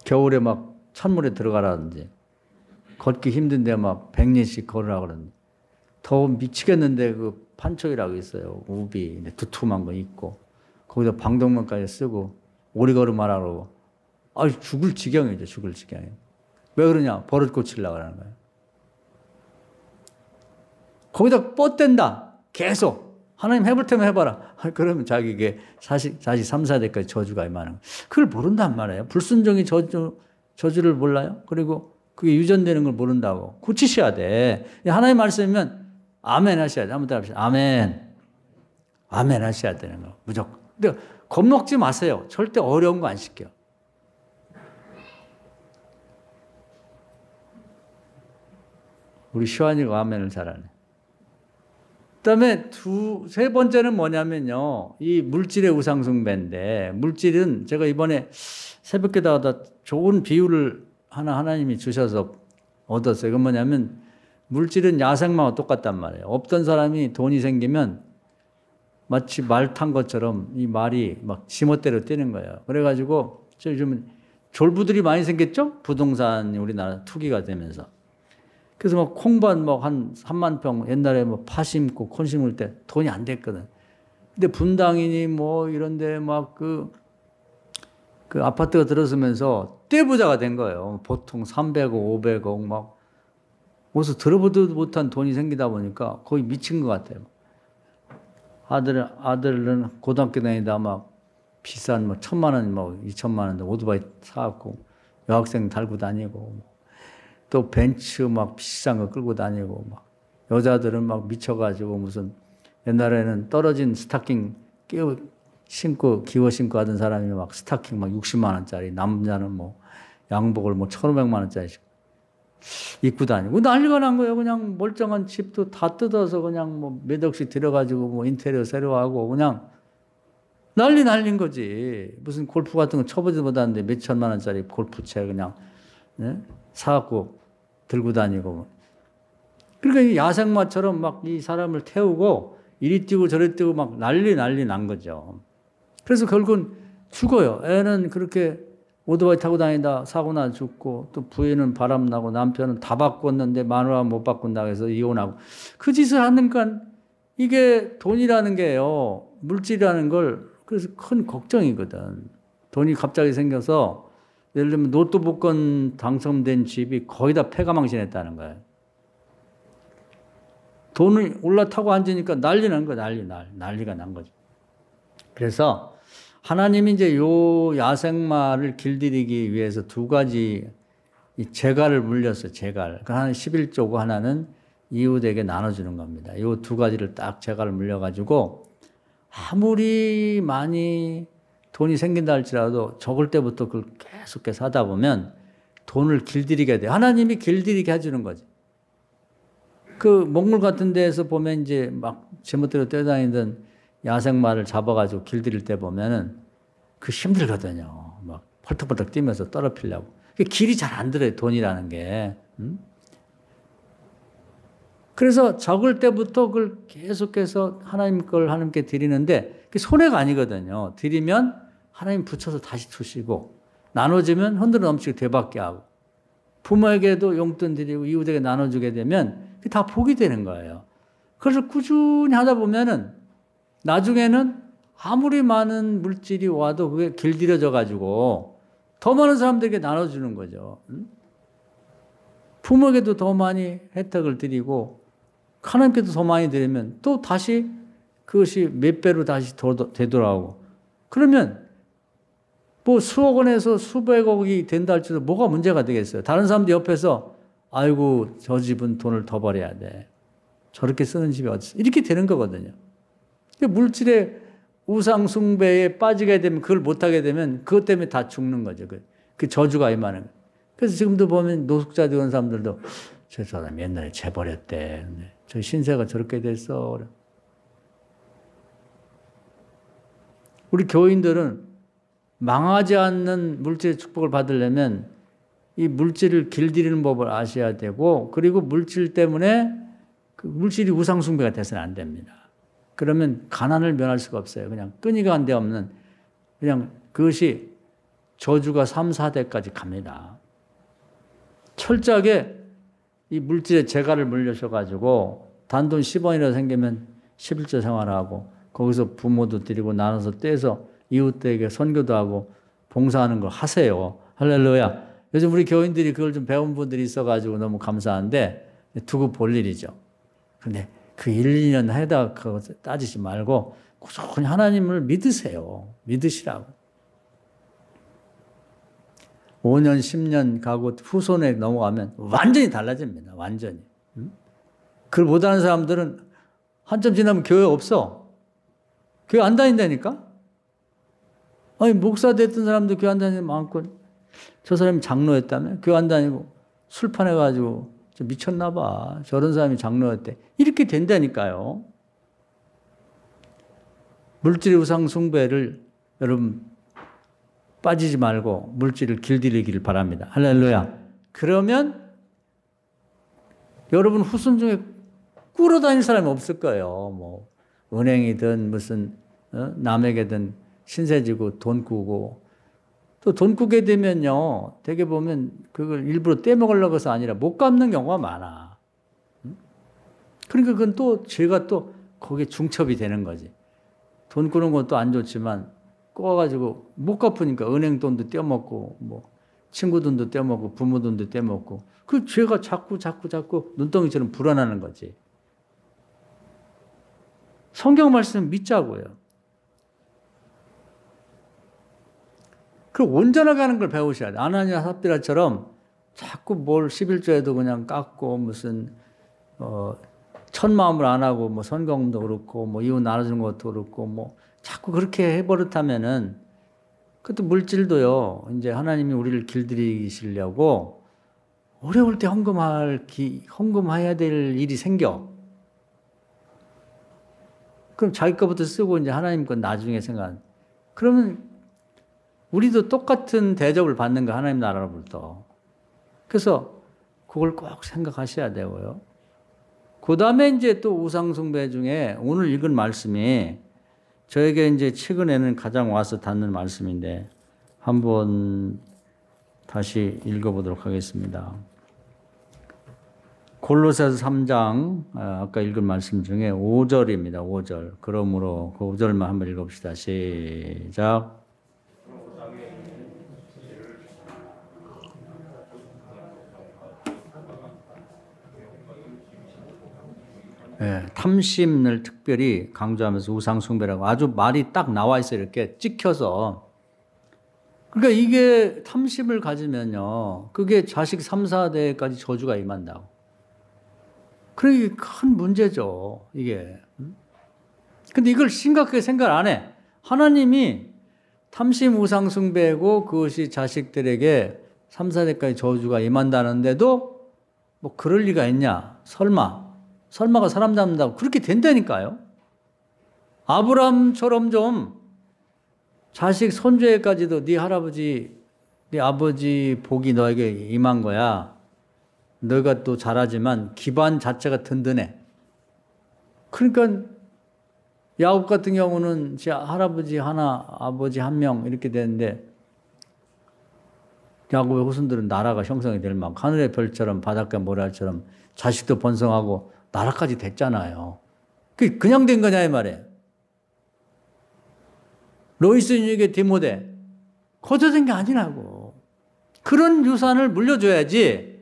겨울에 막 찬물에 들어가라든지 걷기 힘든데 막 100리씩 걸으라 그러는데 더워 미치겠는데 그 판촉이라고 있어요. 우비 두툼한 거 입고 거기다 방독면까지 쓰고 오리걸음하라 그러고 죽을 지경이죠. 죽을 지경이에요. 왜 그러냐? 버릇 고치려고 하는 거예요. 거기다 뻗댄다. 계속. 하나님 해볼 테면 해봐라. 그러면 자기에게 자식 3, 4대까지 저주가 임하는 거예요. 그걸 모른단 말이에요. 불순종이 저주를 몰라요? 그리고 그게 유전되는 걸 모른다고. 고치셔야 돼. 하나님 말씀이면 아멘 하셔야 돼. 한번 따라합시다. 아멘. 아멘 하셔야 되는 거. 무조건. 근데 겁먹지 마세요. 절대 어려운 거 안 시켜요. 우리 시환이가 아멘을 잘하네. 그 다음에 세 번째는 뭐냐면요. 이 물질의 우상숭배인데, 물질은 제가 이번에 새벽기도하다 좋은 비유를 하나님이 주셔서 얻었어요. 그건 뭐냐면, 물질은 야생마와 똑같단 말이에요. 없던 사람이 돈이 생기면 마치 말 탄 것처럼 이 말이 막 지멋대로 뛰는 거예요. 그래가지고 요즘은 졸부들이 많이 생겼죠? 부동산이 우리나라 투기가 되면서. 그래서 막 콩밭 한 3만 평 옛날에 뭐 파 심고 콘 심을 때 돈이 안 됐거든. 근데 분당이니 뭐 이런데 막 그 아파트가 들어서면서 떼부자가 된 거예요. 보통 300억, 500억 막 어디서 들어보지도 못한 돈이 생기다 보니까 거의 미친 것 같아요. 아들은 고등학교 다니다 막 비싼 뭐 1,000만 원, 뭐 2천만 원 오토바이 사갖고 여학생 달고 다니고 또 벤츠 막 비싼 거 끌고 다니고 막 여자들은 막 미쳐가지고 무슨 옛날에는 떨어진 스타킹 신고 기워 신고 하던 사람이 막 스타킹 막 60만 원짜리 남자는 뭐 양복을 뭐 1,500만 원짜리 입고 다니고 난리가 난 거예요. 그냥 멀쩡한 집도 다 뜯어서 그냥 뭐 몇 억씩 들여가지고 뭐 인테리어 새로 하고 그냥 난린 거지. 무슨 골프 같은 거 쳐보지도 못하는데 몇 천만 원짜리 골프채 그냥 네? 사갖고 들고 다니고. 그러니까 야생마처럼 막 이 사람을 태우고 이리 뛰고 저리 뛰고 막 난리 난 거죠. 그래서 결국은 죽어요. 애는 그렇게 오토바이 타고 다니다 사고나 죽고 또 부인은 바람나고 남편은 다 바꿨는데 마누라 못 바꾼다고 해서 이혼하고 그 짓을 하니까 이게 돈이라는 게요. 물질이라는 걸 그래서 큰 걱정이거든. 돈이 갑자기 생겨서 예를 들면 로또 복권 당첨된 집이 거의 다 폐가망신했다는 거예요. 돈이 올라타고 앉으니까 난리 난 거야. 난리가 난 거죠. 그래서 하나님이 이제 요 야생마를 길들이기 위해서 두 가지 이 재갈을 물렸어요. 재갈. 하나는 11조고 하나는 이웃에게 나눠주는 겁니다. 요 두 가지를 딱 재갈을 물려가지고 아무리 많이 돈이 생긴다 할지라도 적을 때부터 그걸 계속해서 하다 보면 돈을 길들이게 돼. 하나님이 길들이게 해주는 거지. 그 몽골 같은 데에서 보면 이제 막 제멋대로 뛰어다니던 야생마를 잡아가지고 길들일 때 보면은 그 힘들거든요. 막 펄떡펄떡 뛰면서 떨어뜨리려고. 길이 잘 안 들어요. 돈이라는 게. 그래서 적을 때부터 그걸 계속해서 하나님 걸 하나님께 드리는데 그게 손해가 아니거든요. 드리면 하나님 붙여서 다시 주시고 나눠주면 흔들어 넘치고 되받게 하고 부모에게도 용돈 드리고 이웃에게 나눠주게 되면 그게 다 복이 되는 거예요. 그래서 꾸준히 하다 보면은 나중에는 아무리 많은 물질이 와도 그게 길들여져 가지고 더 많은 사람들에게 나눠주는 거죠. 부모에게도 더 많이 혜택을 드리고 하나님께도 더 많이 드리면 또 다시 그것이 몇 배로 다시 되돌아오고 그러면 뭐 수억 원에서 수백억이 된다 할지라도 뭐가 문제가 되겠어요. 다른 사람들 옆에서 아이고 저 집은 돈을 더 벌어야 돼. 저렇게 쓰는 집이 어디 있어. 이렇게 되는 거거든요. 물질의 우상 숭배에 빠지게 되면 그걸 못하게 되면 그것 때문에 다 죽는 거죠. 그 저주가 임하는 거예요. 그래서 지금도 보면 노숙자 되는 사람들도 저 사람 옛날에 재벌이었대. 저 신세가 저렇게 됐어. 우리 교인들은 망하지 않는 물질의 축복을 받으려면 이 물질을 길들이는 법을 아셔야 되고 그리고 물질 때문에 그 물질이 우상 숭배가 돼서는 안 됩니다. 그러면 가난을 면할 수가 없어요. 그냥 끊이가 한 데 없는 그냥 그것이 저주가 3, 4대까지 갑니다. 철저하게 이 물질의 재갈을 물려셔가지고 단돈 10원이라도 생기면 11조 생활하고 거기서 부모도 드리고 나눠서 떼서 이웃들에게 선교도 하고 봉사하는 걸 하세요. 할렐루야. 요즘 우리 교인들이 그걸 좀 배운 분들이 있어가지고 너무 감사한데 두고 볼 일이죠. 근데 그 1, 2년 해다 그거 따지지 말고 꾸준히 하나님을 믿으세요. 믿으시라고. 5년, 10년 가고 후손에 넘어가면 완전히 달라집니다. 완전히. 그걸 못하는 사람들은 한참 지나면 교회 없어. 교회 안 다닌다니까? 아니, 목사 됐던 사람도 교회 안 다니는 많고, 저 사람이 장로였다며? 교회 안 다니고 술판해가지고 미쳤나 봐. 저런 사람이 장로였대. 이렇게 된다니까요. 물질의 우상 숭배를 여러분 빠지지 말고 물질을 길들이기를 바랍니다. 할렐루야. 그러면 여러분 후손 중에 꾸러 다닐 사람이 없을 거예요. 뭐 은행이든 무슨 남에게든 신세지고 돈 꾸고, 또 돈 꾸게 되면요, 되게 보면 그걸 일부러 떼먹으려고 해서 아니라 못 갚는 경우가 많아. 그러니까 그건 또 죄가 또 거기에 중첩이 되는 거지. 돈 꾸는 것도 안 좋지만 꼬아가지고 못 갚으니까 은행 돈도 떼먹고 뭐 친구 돈도 떼먹고 부모 돈도 떼먹고, 그 죄가 자꾸 눈덩이처럼 불어나는 거지. 성경 말씀 믿자고요. 그 온전하게 하는 걸 배우셔야 돼. 아나니아 삽비라처럼 자꾸 뭘 11조에도 그냥 깎고 무슨 천마음을 안 하고 뭐 선거금도 그렇고 뭐 이웃 나눠주는 것도 그렇고 뭐 자꾸 그렇게 해버릇하면은, 그것도 물질도요, 이제 하나님이 우리를 길들이시려고 어려울 때 헌금해야 될 일이 생겨. 그럼 자기 거부터 쓰고 이제 하나님 건 나중에 생각. 그러면 우리도 똑같은 대접을 받는 거, 하나님 나라로부터. 그래서 그걸 꼭 생각하셔야 되고요. 그 다음에 이제 또 우상숭배 중에 오늘 읽은 말씀이 저에게 이제 최근에는 가장 와서 닿는 말씀인데 한번 다시 읽어보도록 하겠습니다. 골로새서 3장 아까 읽은 말씀 중에 5절입니다. 5절. 그러므로 그 5절만 한번 읽어봅시다. 시작. 네, 탐심을 특별히 강조하면서 우상숭배라고 아주 말이 딱 나와 있어요. 이렇게 찍혀서. 그러니까 이게 탐심을 가지면요, 그게 자식 3, 4대까지 저주가 임한다고. 그러게 큰 문제죠, 이게. 근데 이걸 심각하게 생각 안 해. 하나님이 탐심 우상숭배고 그것이 자식들에게 3, 4대까지 저주가 임한다는데도 뭐 그럴 리가 있냐? 설마가 사람 잡는다고 그렇게 된다니까요. 아브라함처럼 좀 자식 손주에까지도 네 할아버지, 네 아버지 복이 너에게 임한 거야. 너가 또 잘하지만 기반 자체가 든든해. 그러니까 야곱 같은 경우는 제 할아버지 하나, 아버지 한 명 이렇게 되는데 야곱의 후손들은 나라가 형성이 될 만큼 하늘의 별처럼 바닷가 모래알처럼 자식도 번성하고 나라까지 됐잖아요. 그게 그냥 된 거냐 이 말이에요. 로이스 윤익의 디모데 거저된 게 아니라고. 그런 유산을 물려줘야지.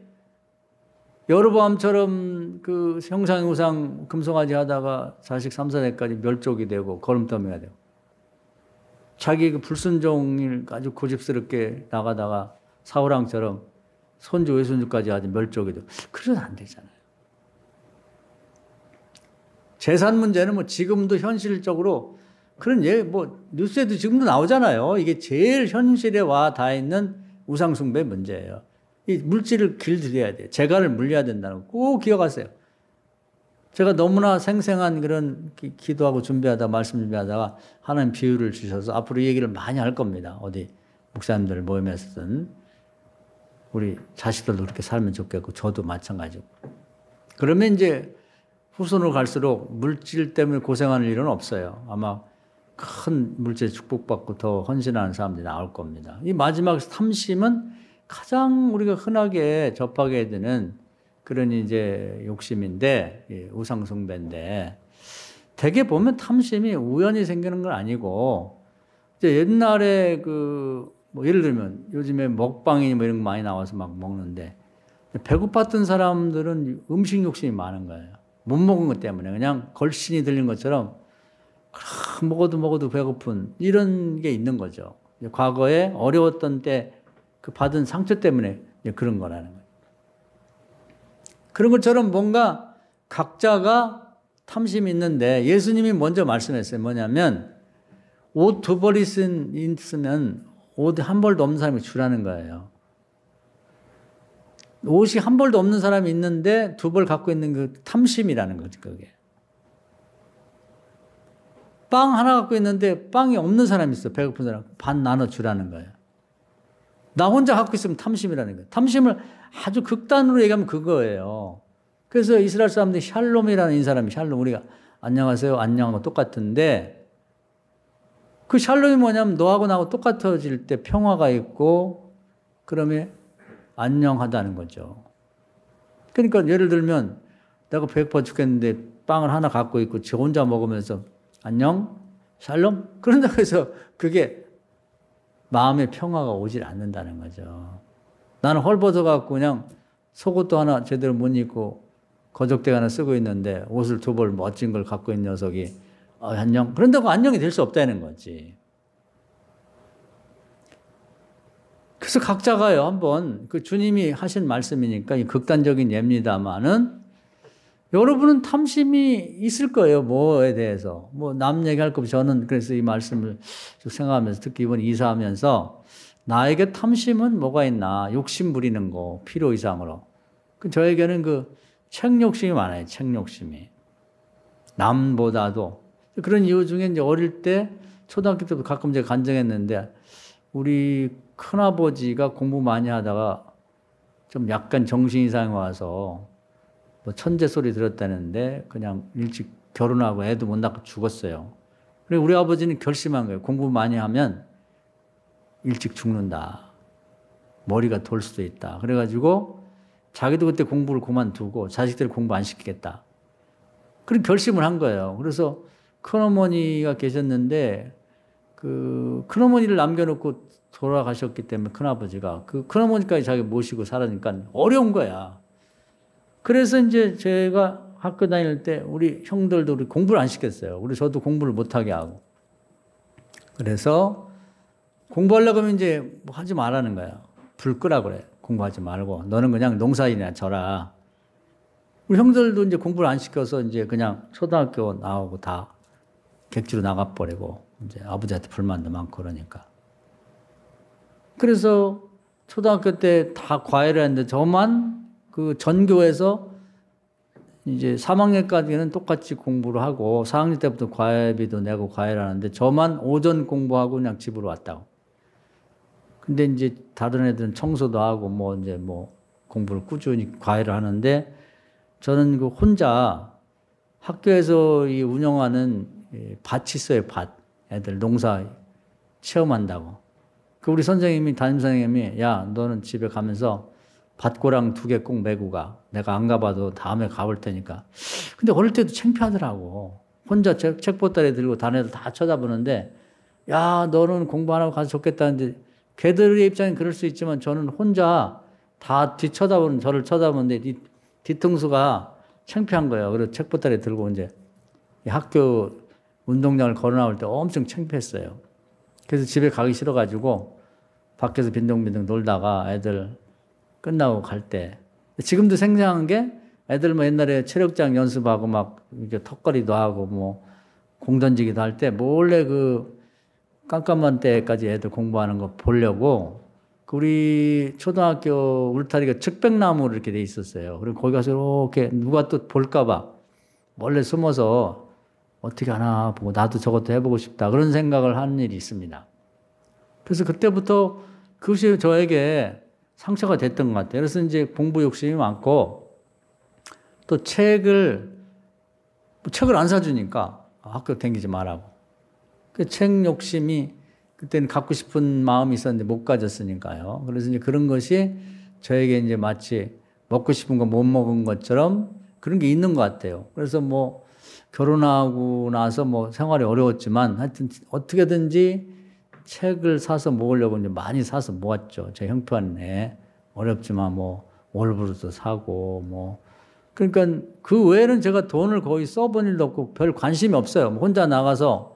여로보암처럼 그 형상 우상 금송아지 하다가 자식 3, 4대까지 멸족이 되고 거름더미가 되고, 자기 그 불순종을 아주 고집스럽게 나가다가 사울왕처럼 손주 외손주까지 아주 멸족이 되고, 그래서는 안 되잖아요. 재산 문제는 뭐 지금도 현실적으로 그런 뭐 뉴스에도 지금도 나오잖아요. 이게 제일 현실에 와 닿아 있는 우상숭배 문제예요. 이 물질을 길들여야 돼요. 재간을 물려야 된다는 거 꼭 기억하세요. 제가 너무나 생생한 그런 기도하고 준비하다 말씀 준비하다가 하나님 비유를 주셔서 앞으로 이 얘기를 많이 할 겁니다. 어디 목사님들 모임에서든 우리 자식들도 그렇게 살면 좋겠고 저도 마찬가지고. 그러면 이제 후손으로 갈수록 물질 때문에 고생하는 일은 없어요. 아마 큰 물질 축복받고 더 헌신하는 사람들이 나올 겁니다. 이 마지막 탐심은 가장 우리가 흔하게 접하게 되는 그런 이제 욕심인데, 우상숭배인데, 대개 보면 탐심이 우연히 생기는 건 아니고, 이제 옛날에 뭐 예를 들면 요즘에 먹방이 뭐 이런 거 많이 나와서 막 먹는데, 배고팠던 사람들은 음식 욕심이 많은 거예요. 못 먹은 것 때문에 그냥 걸신이 들린 것처럼 먹어도 배고픈 이런 게 있는 거죠. 과거에 어려웠던 때 그 받은 상처 때문에 그런 거라는 거예요. 그런 것처럼 뭔가 각자가 탐심이 있는데 예수님이 먼저 말씀했어요. 뭐냐면 옷 2벌 있으면 옷 1벌도 없는 사람이 주라는 거예요. 옷이 1벌도 없는 사람이 있는데 2벌 갖고 있는 그 탐심이라는 거지, 그게. 빵 하나 갖고 있는데 빵이 없는 사람이 있어. 배고픈 사람. 반 나눠 주라는 거예요. 나 혼자 갖고 있으면 탐심이라는 거예요. 탐심을 아주 극단으로 얘기하면 그거예요. 그래서 이스라엘 사람들이 샬롬이라는 이 사람이 샬롬, 우리가 안녕하세요, 안녕하고 똑같은데 그 샬롬이 뭐냐면 너하고 나하고 똑같아질 때 평화가 있고 그러면 안녕하다는 거죠. 그러니까 예를 들면 내가 배고파 죽겠는데 빵을 하나 갖고 있고 저 혼자 먹으면서 안녕, 샬롬? 그런다고 해서 그게 마음의 평화가 오질 않는다는 거죠. 나는 헐벗어갖고 그냥 속옷도 하나 제대로 못 입고 거적대가 하나 쓰고 있는데 옷을 2벌 멋진 걸 갖고 있는 녀석이 안녕? 그런다고 안녕이 될 수 없다는 거지. 그래서 각자가요, 한번 그 주님이 하신 말씀이니까 이 극단적인 예입니다만은 여러분은 탐심이 있을 거예요. 뭐에 대해서. 뭐 남 얘기할 거 없이 저는 그래서 이 말씀을 쭉 생각하면서 특히 이번 이사하면서 나에게 탐심은 뭐가 있나. 욕심 부리는 거 필요 이상으로. 저에게는 그 책 욕심이 많아요. 책 욕심이. 남보다도. 그런 이유 중에 이제 어릴 때 초등학교 때부터 가끔 제가 간증했는데 우리 큰아버지가 공부 많이 하다가 좀 약간 정신 이상이 와서 뭐 천재 소리 들었다는데 그냥 일찍 결혼하고 애도 못 낳고 죽었어요. 그리고 우리 아버지는 결심한 거예요. 공부 많이 하면 일찍 죽는다. 머리가 돌 수도 있다. 그래가지고 자기도 그때 공부를 그만두고 자식들 공부 안 시키겠다. 그런 결심을 한 거예요. 그래서 큰어머니가 계셨는데 그 큰어머니를 남겨놓고 돌아가셨기 때문에 큰아버지가 그 큰어머니까지 자기 모시고 살아니까 어려운 거야. 그래서 이제 제가 학교 다닐 때 우리 형들도 우리 공부를 안 시켰어요. 우리 저도 공부를 못하게 하고. 그래서 공부하려고 하면 이제 뭐 하지 말라는 거야. 불 끄라 그래. 공부하지 말고. 너는 그냥 농사일이나 져라. 우리 형들도 이제 공부를 안 시켜서 이제 그냥 초등학교 나오고 다 객지로 나가버리고 이제 아버지한테 불만도 많고 그러니까. 그래서 초등학교 때 다 과외를 했는데 저만 그 전교에서 이제 3학년까지는 똑같이 공부를 하고 4학년 때부터 과외비도 내고 과외를 하는데 저만 오전 공부하고 그냥 집으로 왔다고. 근데 이제 다른 애들은 청소도 하고 뭐 이제 뭐 공부를 꾸준히 과외를 하는데 저는 그 혼자 학교에서 이 운영하는 밭이 있어요, 밭. 애들 농사 체험한다고. 그 우리 선생님이, 담임 선생님이 야, 너는 집에 가면서 밭고랑 2개 꼭 메고 가. 내가 안 가봐도 다음에 가볼 테니까. 근데 어릴 때도 창피하더라고. 혼자 책보따리 들고 다른 애들 다 쳐다보는데 야, 너는 공부 안 하고 가서 좋겠다는데 걔들의 입장엔 그럴 수 있지만 저는 혼자 다 뒤쳐다보는 저를 쳐다보는데 이 뒤통수가 창피한 거예요. 그래서 책보따리 들고 이제 학교 운동장을 걸어 나올 때 엄청 창피했어요. 그래서 집에 가기 싫어가지고 밖에서 빈둥빈둥 놀다가 애들 끝나고 갈 때. 지금도 생생한 게 애들 뭐 옛날에 체력장 연습하고 막 이렇게 턱걸이도 하고 뭐 공 던지기도 할 때 몰래 그 깜깜한 때까지 애들 공부하는 거 보려고 우리 초등학교 울타리가 측백나무로 이렇게 돼 있었어요. 그리고 거기 가서 이렇게 누가 또 볼까봐 몰래 숨어서 어떻게 하나 보고 나도 저것도 해보고 싶다. 그런 생각을 하는 일이 있습니다. 그래서 그때부터 그것이 저에게 상처가 됐던 것 같아요. 그래서 이제 공부 욕심이 많고 또 책을 안 사주니까 학교 다니지 말라고. 그 책 욕심이 그때는 갖고 싶은 마음이 있었는데 못 가졌으니까요. 그래서 이제 그런 것이 저에게 이제 마치 먹고 싶은 거 못 먹은 것처럼 그런 게 있는 것 같아요. 그래서 뭐 결혼하고 나서 뭐 생활이 어려웠지만 하여튼 어떻게든지 책을 사서 먹으려고 이제 많이 사서 모았죠. 제 형편에 어렵지만 뭐 월부로도 사고 뭐 그러니까 그 외에는 제가 돈을 거의 써본 일도 없고 별 관심이 없어요. 뭐 혼자 나가서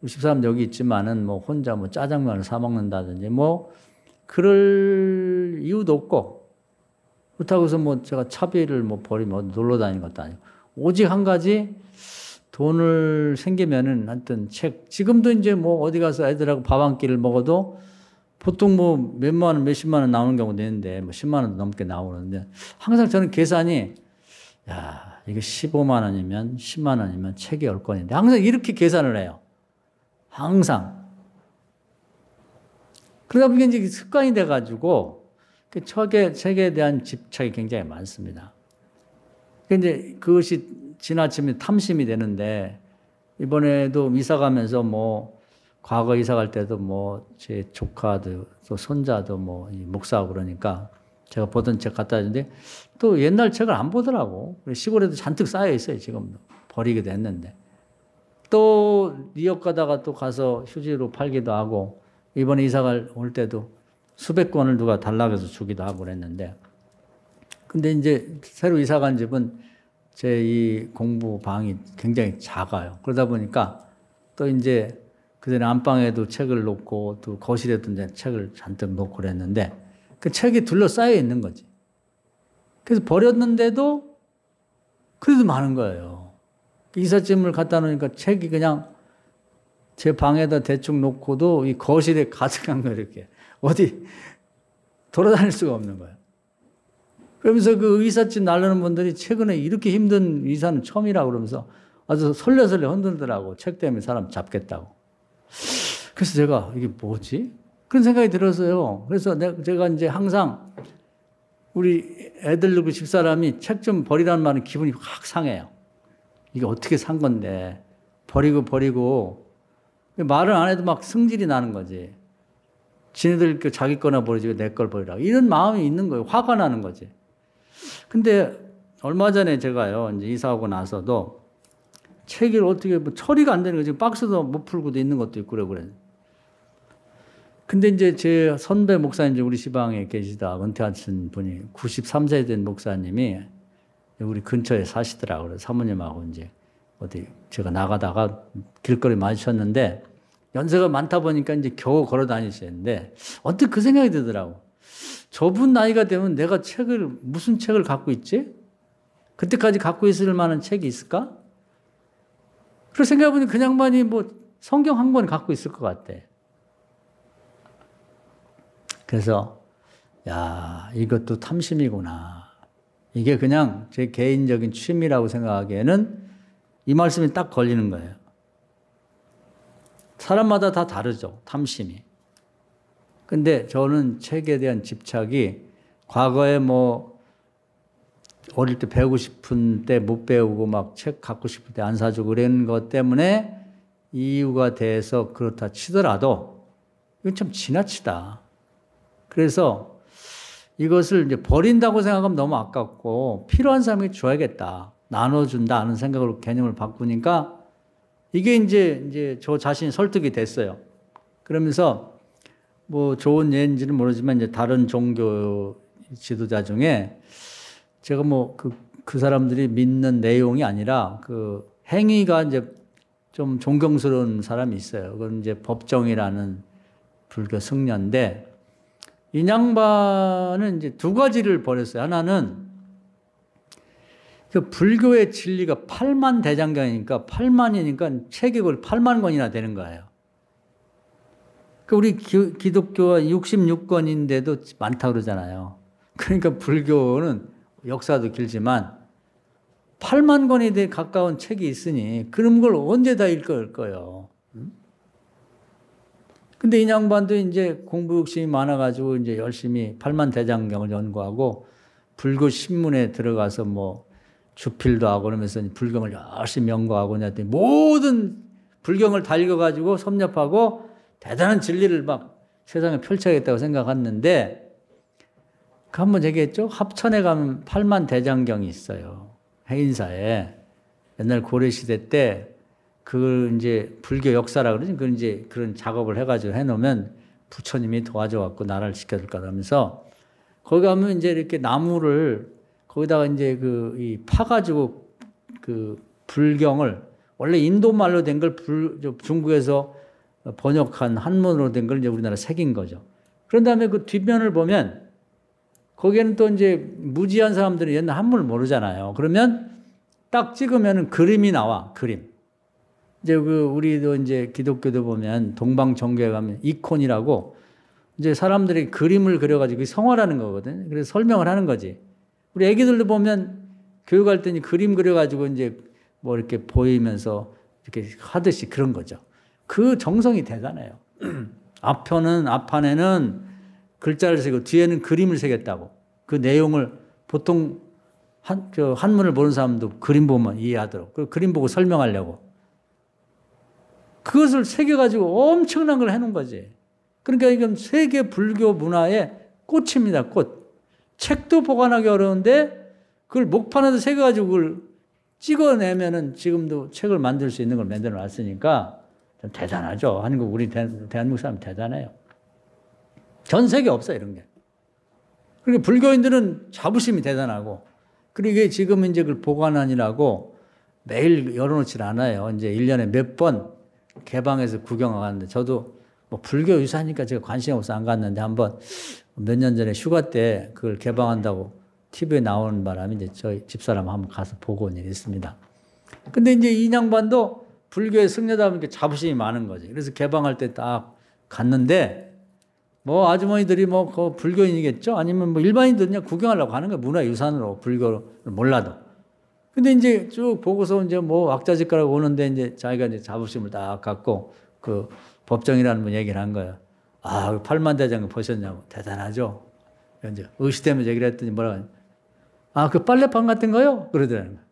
집사람 여기 있지만은 뭐 혼자 뭐 짜장면을 사 먹는다든지 뭐 그럴 이유도 없고, 그렇다고 해서 뭐 제가 차비를 뭐 버리면 놀러 다니는 것도 아니고, 오직 한 가지 돈을 생기면은 하여튼 책, 지금도 이제 뭐 어디 가서 애들하고 밥 한 끼를 먹어도 보통 뭐 몇만 원, 몇십만 원 나오는 경우도 있는데 뭐 10만 원도 넘게 나오는데 항상 저는 계산이 야, 이게 15만 원이면 10만 원이면 책이 10권인데 항상 이렇게 계산을 해요. 항상. 그러다 보니까 이제 습관이 돼가지고 책에 대한 집착이 굉장히 많습니다. 근데 그것이 지나치면 탐심이 되는데 이번에도 이사 가면서 뭐 과거 이사 갈 때도 뭐 제 조카도 또 손자도 뭐 목사하고 그러니까 제가 보던 책 갖다 주는데 또 옛날 책을 안 보더라고. 시골에도 잔뜩 쌓여 있어요. 지금 버리기도 했는데 또 뉴욕 가다가 또 가서 휴지로 팔기도 하고 이번에 이사 올 때도 수백 권을 누가 달라고 해서 주기도 하고 그랬는데 근데 이제 새로 이사 간 집은 제 이 공부 방이 굉장히 작아요. 그러다 보니까 또 이제 그전에 안방에도 책을 놓고 또 거실에도 이제 책을 잔뜩 놓고 그랬는데 그 책이 둘러싸여 있는 거지. 그래서 버렸는데도 그래도 많은 거예요. 이삿짐을 갖다 놓으니까 책이 그냥 제 방에다 대충 놓고도 이 거실에 가득한 거예요. 이렇게 어디 돌아다닐 수가 없는 거예요. 그러면서 그 이삿짐 나르는 분들이 최근에 이렇게 힘든 이사는 처음이라고 그러면서 아주 설레설레 흔들더라고. 책 때문에 사람 잡겠다고. 그래서 제가 이게 뭐지? 그런 생각이 들었어요. 그래서 제가 이제 항상 우리 애들 집사람이 책 좀 버리라는 말은 기분이 확 상해요. 이게 어떻게 산 건데 버리고 말을 안 해도 막 승질이 나는 거지. 지네들 자기 거나 버리지 왜 내 걸 버리라고. 이런 마음이 있는 거예요. 화가 나는 거지. 근데 얼마 전에 제가요, 이제 이사하고 나서도 책을 어떻게 뭐 처리가 안 되는 거지. 박스도 못 풀고도 있는 것도 있고 그래. 근데 이제 제 선배 목사님, 우리 시방에 계시다 은퇴하신 분이 93세 된 목사님이 우리 근처에 사시더라고요. 그래서 사모님하고 이제 어디 제가 나가다가 길거리 마주쳤는데 연세가 많다 보니까 이제 겨우 걸어 다니시는데 어떻게 그 생각이 들더라고. 저분 나이가 되면 내가 무슨 책을 갖고 있지? 그때까지 갖고 있을 만한 책이 있을까? 그래서 생각해보니 그 양반이 뭐 성경 한 권 갖고 있을 것 같아. 그래서 야, 이것도 탐심이구나. 이게 그냥 제 개인적인 취미라고 생각하기에는 이 말씀이 딱 걸리는 거예요. 사람마다 다 다르죠, 탐심이. 근데 저는 책에 대한 집착이 과거에 뭐 어릴 때 배우고 싶은 때 못 배우고 막 책 갖고 싶을 때 안 사주고 그런 것 때문에 이유가 돼서 그렇다 치더라도 이건 참 지나치다. 그래서 이것을 이제 버린다고 생각하면 너무 아깝고 필요한 사람에게 줘야겠다. 나눠준다 하는 생각으로 개념을 바꾸니까 이게 이제 저 자신이 설득이 됐어요. 그러면서 뭐 좋은 예인지는 모르지만 이제 다른 종교 지도자 중에 제가 뭐 그 사람들이 믿는 내용이 아니라 그 행위가 이제 좀 존경스러운 사람이 있어요. 그건 이제 법정이라는 불교 승려인데 이 양반은 이제 두 가지를 버렸어요. 하나는 그 불교의 진리가 8만 대장경이니까 8만이니까 책이 거의 8만 권이나 되는 거예요. 우리 기독교가 66권인데도 많다고 그러잖아요. 그러니까 불교는 역사도 길지만 8만 권에 가까운 책이 있으니 그런 걸 언제 다 읽을 거예요. 근데 이 양반도 이제 공부 욕심이 많아가지고 이제 열심히 8만 대장경을 연구하고 불교 신문에 들어가서 뭐 주필도 하고 그러면서 불경을 열심히 연구하고 모든 불경을 다 읽어가지고 섭렵하고 대단한 진리를 막 세상에 펼쳐야겠다고 생각했는데 그 한번 얘기했죠. 합천에 가면 8만 대장경이 있어요. 해인사에. 옛날 고려시대 때 그 이제 불교 역사라 그러지. 그 이제 그런 작업을 해가지고 해놓으면 부처님이 도와줘갖고 나라를 지켜줄까 하면서 거기 가면 이제 이렇게 나무를 거기다가 이제 파가지고 그 불경을 원래 인도 말로 된 걸 중국에서 번역한 한문으로 된 걸 이제 우리나라 새긴 거죠. 그런 다음에 그 뒷면을 보면 거기에는 또 이제 무지한 사람들은 옛날 한문을 모르잖아요. 그러면 딱 찍으면 그림이 나와, 그림. 이제 우리도 이제 기독교도 보면 동방정교회 가면 이콘이라고 이제 사람들이 그림을 그려가지고 성화라는 거거든. 그래서 설명을 하는 거지. 우리 애기들도 보면 교육할 때는 그림 그려가지고 이제 뭐 이렇게 보이면서 이렇게 하듯이 그런 거죠. 그 정성이 대단해요. 앞판에는 글자를 쓰고 뒤에는 그림을 새겼다고. 그 내용을 보통 한문을 모르는 사람도 그림 보면 이해하도록. 그 그림 보고 설명하려고. 그것을 새겨가지고 엄청난 걸 해놓은 거지. 그러니까 이건 세계 불교 문화의 꽃입니다, 꽃. 책도 보관하기 어려운데 그걸 목판에도 새겨가지고 그걸 찍어내면은 지금도 책을 만들 수 있는 걸 만들어 놨으니까 좀 대단하죠. 한국, 우리 대한민국 사람 대단해요. 전 세계 없어요, 이런 게. 그러니까 불교인들은 자부심이 대단하고, 그리고 지금 이제 그걸 보관하느라고 매일 열어놓질 않아요. 이제 1년에 몇 번 개방해서 구경하고 가는데, 저도 뭐 불교 유사니까 제가 관심이 없어서 안 갔는데, 한번 몇 년 전에 휴가 때 그걸 개방한다고 TV에 나오는 바람에 이제 저희 집사람 한번 가서 보고 온 일이 있습니다. 근데 이제 이 양반도 불교의 승려다 보니까 자부심이 많은 거지. 그래서 개방할 때 딱 갔는데, 뭐 아주머니들이 뭐 그 불교인이겠죠? 아니면 뭐 일반인들은 그냥 구경하려고 하는 거예요. 문화유산으로, 불교를 몰라도. 근데 이제 쭉 보고서 이제 뭐 왁자지껄하고 오는데 이제 자기가 이제 자부심을 딱 갖고 그 법정이라는 분 얘기를 한 거예요. 아, 팔만대장경 보셨냐고. 대단하죠? 이제 의시되면서 얘기를 했더니 뭐라고 하냐. 아, 그 빨래판 같은 거요? 그러더라는 거예요.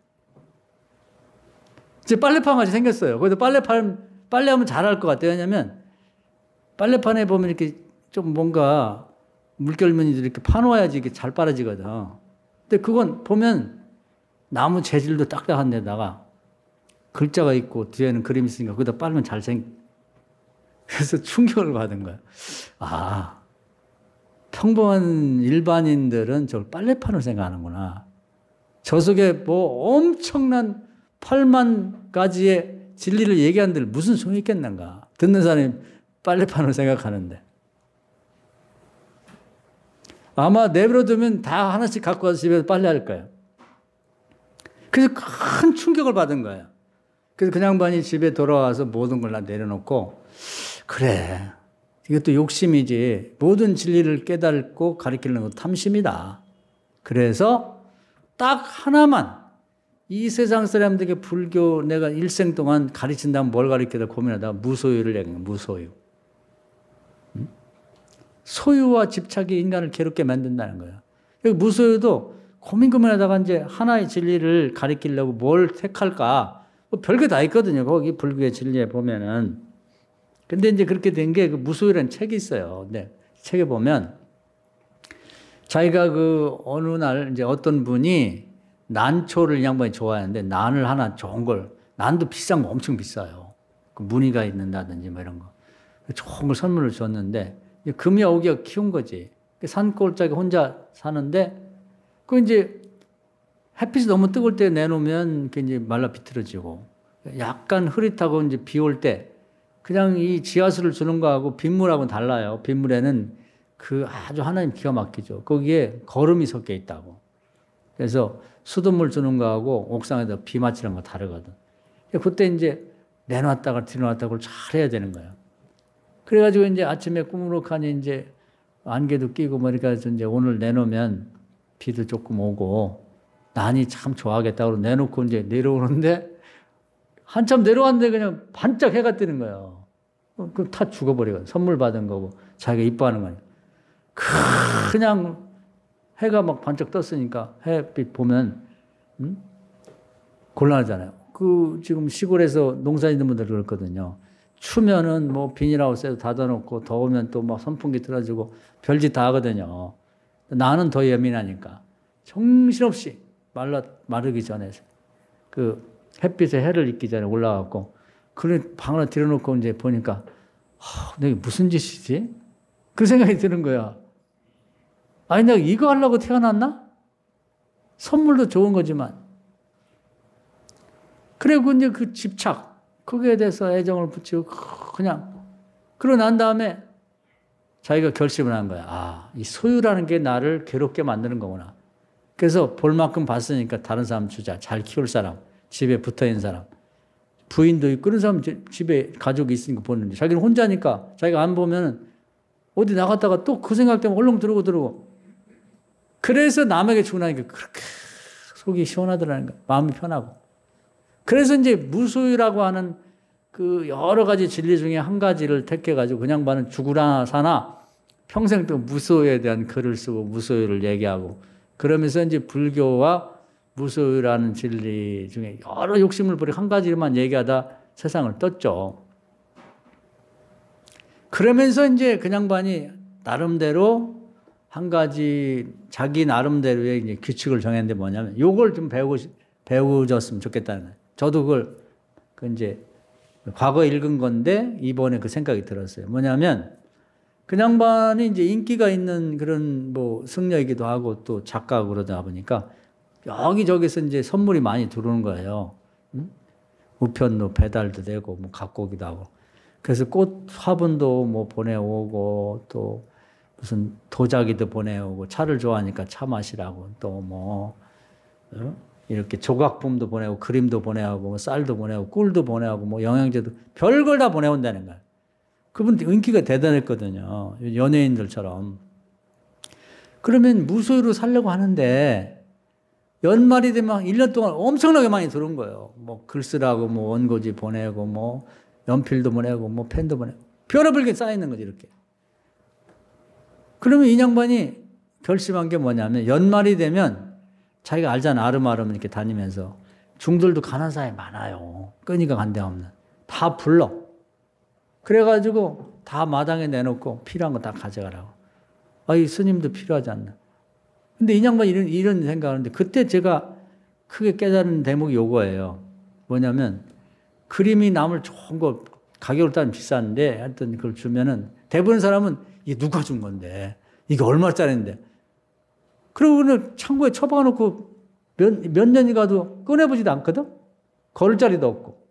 이제 빨래판 같이 생겼어요. 거기서 빨래하면 잘할 것 같아요. 왜냐면 빨래판에 보면 이렇게 좀 뭔가 물결무늬도 이렇게 파놓아야지 이게 잘 빨아지거든. 근데 그건 보면 나무 재질도 딱딱한 데다가 글자가 있고 뒤에는 그림이 있으니까 거기다 빨면 그래서 충격을 받은 거예요. 아, 평범한 일반인들은 저걸 빨래판을 생각하는구나. 저 속에 뭐 엄청난 8만 가지의 진리를 얘기하는데 무슨 소용이 있겠는가. 듣는 사람이 빨래판을 생각하는데. 아마 내버려두면 다 하나씩 갖고 와서 집에서 빨래할 거예요. 그래서 큰 충격을 받은 거예요. 그래서 그 양반이 집에 돌아와서 모든 걸 다 내려놓고, 그래, 이것도 욕심이지. 모든 진리를 깨닫고 가르치는 것도 탐심이다. 그래서 딱 하나만, 이 세상 사람들에게 불교 내가 일생 동안 가르친다면 뭘 가르치다 고민하다가 무소유를 얘기해요. 무소유. 소유와 집착이 인간을 괴롭게 만든다는 거예요. 무소유도 고민하다가 이제 하나의 진리를 가리키려고 뭘 택할까? 뭐 별게 다 있거든요. 거기 불교의 진리에 보면은. 근데 이제 그렇게 된 게 그 무소유라는 책이 있어요. 근데 책에 보면 자기가 그 어느 날 이제 어떤 분이 난초를 이 양반이 좋아하는데 난을 하나 좋은 걸, 난도 비싼 거 엄청 비싸요. 그 무늬가 있는다든지 뭐 이런 거. 좋은 걸 선물을 줬는데 금이 오기가 키운 거지. 산골짜기 혼자 사는데 그 이제 햇빛이 너무 뜨거울 때 내놓으면 그 이제 말라 비틀어지고 약간 흐릿하고 이제 비 올 때 그냥 이 지하수를 주는 거하고 빗물하고는 달라요. 빗물에는 그 아주 하나님 기가 막히죠. 거기에 거름이 섞여 있다고. 그래서 수돗물 주는 거하고 옥상에다 비 맞히는 거 다르거든. 그때 이제 내놨다가 들여놨다가 잘 해야 되는 거예요. 그래가지고 이제 아침에 꾸무룩하니 이제 안개도 끼고 뭐니까 이제 오늘 내놓으면 비도 조금 오고 난이 참 좋아하겠다고 내놓고 이제 내려오는데 한참 내려왔는데 그냥 반짝 해가 뜨는 거예요. 그럼 다 죽어버리거든. 선물 받은 거고 자기가 이뻐하는 거니까. 그냥 해가 막 반짝 떴으니까 햇빛 보면 곤란하잖아요. 그 지금 시골에서 농사 짓는 분들 그렇거든요. 추면은 뭐 비닐하우스에도 닫아놓고 더우면 또 막 선풍기 틀어주고 별짓 다 하거든요. 나는 더 예민하니까 정신없이 마르기 전에 그 햇빛에 해를 입기 전에 올라가고 그래 방을 들여놓고 이제 보니까 내가 무슨 짓이지? 그 생각이 드는 거야. 아니 내가 이거 하려고 태어났나? 선물도 좋은 거지만. 그리고 이제 그 집착 거기에 대해서 애정을 붙이고 그냥 그러고 난 다음에 자기가 결심을 한 거야. 아, 이 소유라는 게 나를 괴롭게 만드는 거구나. 그래서 볼 만큼 봤으니까 다른 사람 주자. 잘 키울 사람, 집에 붙어 있는 사람, 부인도 있고 그런 사람 집에 가족이 있으니까 보는데 자기는 혼자니까 자기가 안 보면 어디 나갔다가 또 그 생각 때문에 얼렁 들어오고 그래서 남에게 주고 나니까 그렇게 속이 시원하더라는 거야. 마음이 편하고. 그래서 이제 무소유라고 하는 그 여러 가지 진리 중에 한 가지를 택해가지고 그냥 반은 죽으나 사나 평생 또 무소유에 대한 글을 쓰고 무소유를 얘기하고 그러면서 이제 불교와 무소유라는 진리 중에 여러 욕심을 버리고 한 가지만 얘기하다 세상을 떴죠. 그러면서 이제 그 양반이 나름대로 한 가지 자기 나름대로의 이제 규칙을 정했는데 뭐냐면 요걸 좀 배우셨으면 좋겠다는 거예요. 저도 그걸 이제 과거에 읽은 건데 이번에 그 생각이 들었어요. 뭐냐면 그 양반이 이제 인기가 있는 그런 뭐 승려이기도 하고 또 작가고 그러다 보니까 여기저기서 이제 선물이 많이 들어오는 거예요. 응? 우편도 배달도 되고 뭐 갖고 오기도 하고. 그래서 꽃 화분도 뭐 보내오고 또 무슨 도자기도 보내오고 차를 좋아하니까 차 마시라고 또 뭐 이렇게 조각품도 보내고 그림도 보내오고 뭐 쌀도 보내오고 꿀도 보내오고 뭐 영양제도 별걸 다 보내온다는 거예요. 그분 인기가 대단했거든요. 연예인들처럼. 그러면 무소유로 살려고 하는데 연말이 되면 1년 동안 엄청나게 많이 들어온 거예요. 뭐 글 쓰라고 뭐 원고지 보내고 뭐 연필도 보내고 뭐 펜도 보내고 별의별게 쌓여있는 거지 이렇게. 그러면 이 양반이 결심한 게 뭐냐면 연말이 되면 자기가 알잖아. 아름아름 이렇게 다니면서 중들도 가난 사람이 많아요. 끈이가 간데 없는. 다 불러. 그래가지고 다 마당에 내놓고 필요한 거 다 가져가라고. 아, 이 스님도 필요하지 않나. 근데 이 양반이 이런 생각을 하는데 그때 제가 크게 깨달은 대목이 요거예요. 뭐냐면 그림이 나물 좋은 거 가격을 따면 비싼데 하여튼 그걸 주면은 대부분 사람은 이게 누가 준 건데 이게 얼마짜리인데 그리고 그냥 창고에 처박아 놓고 몇 년이 가도 꺼내보지도 않거든. 걸을 자리도 없고.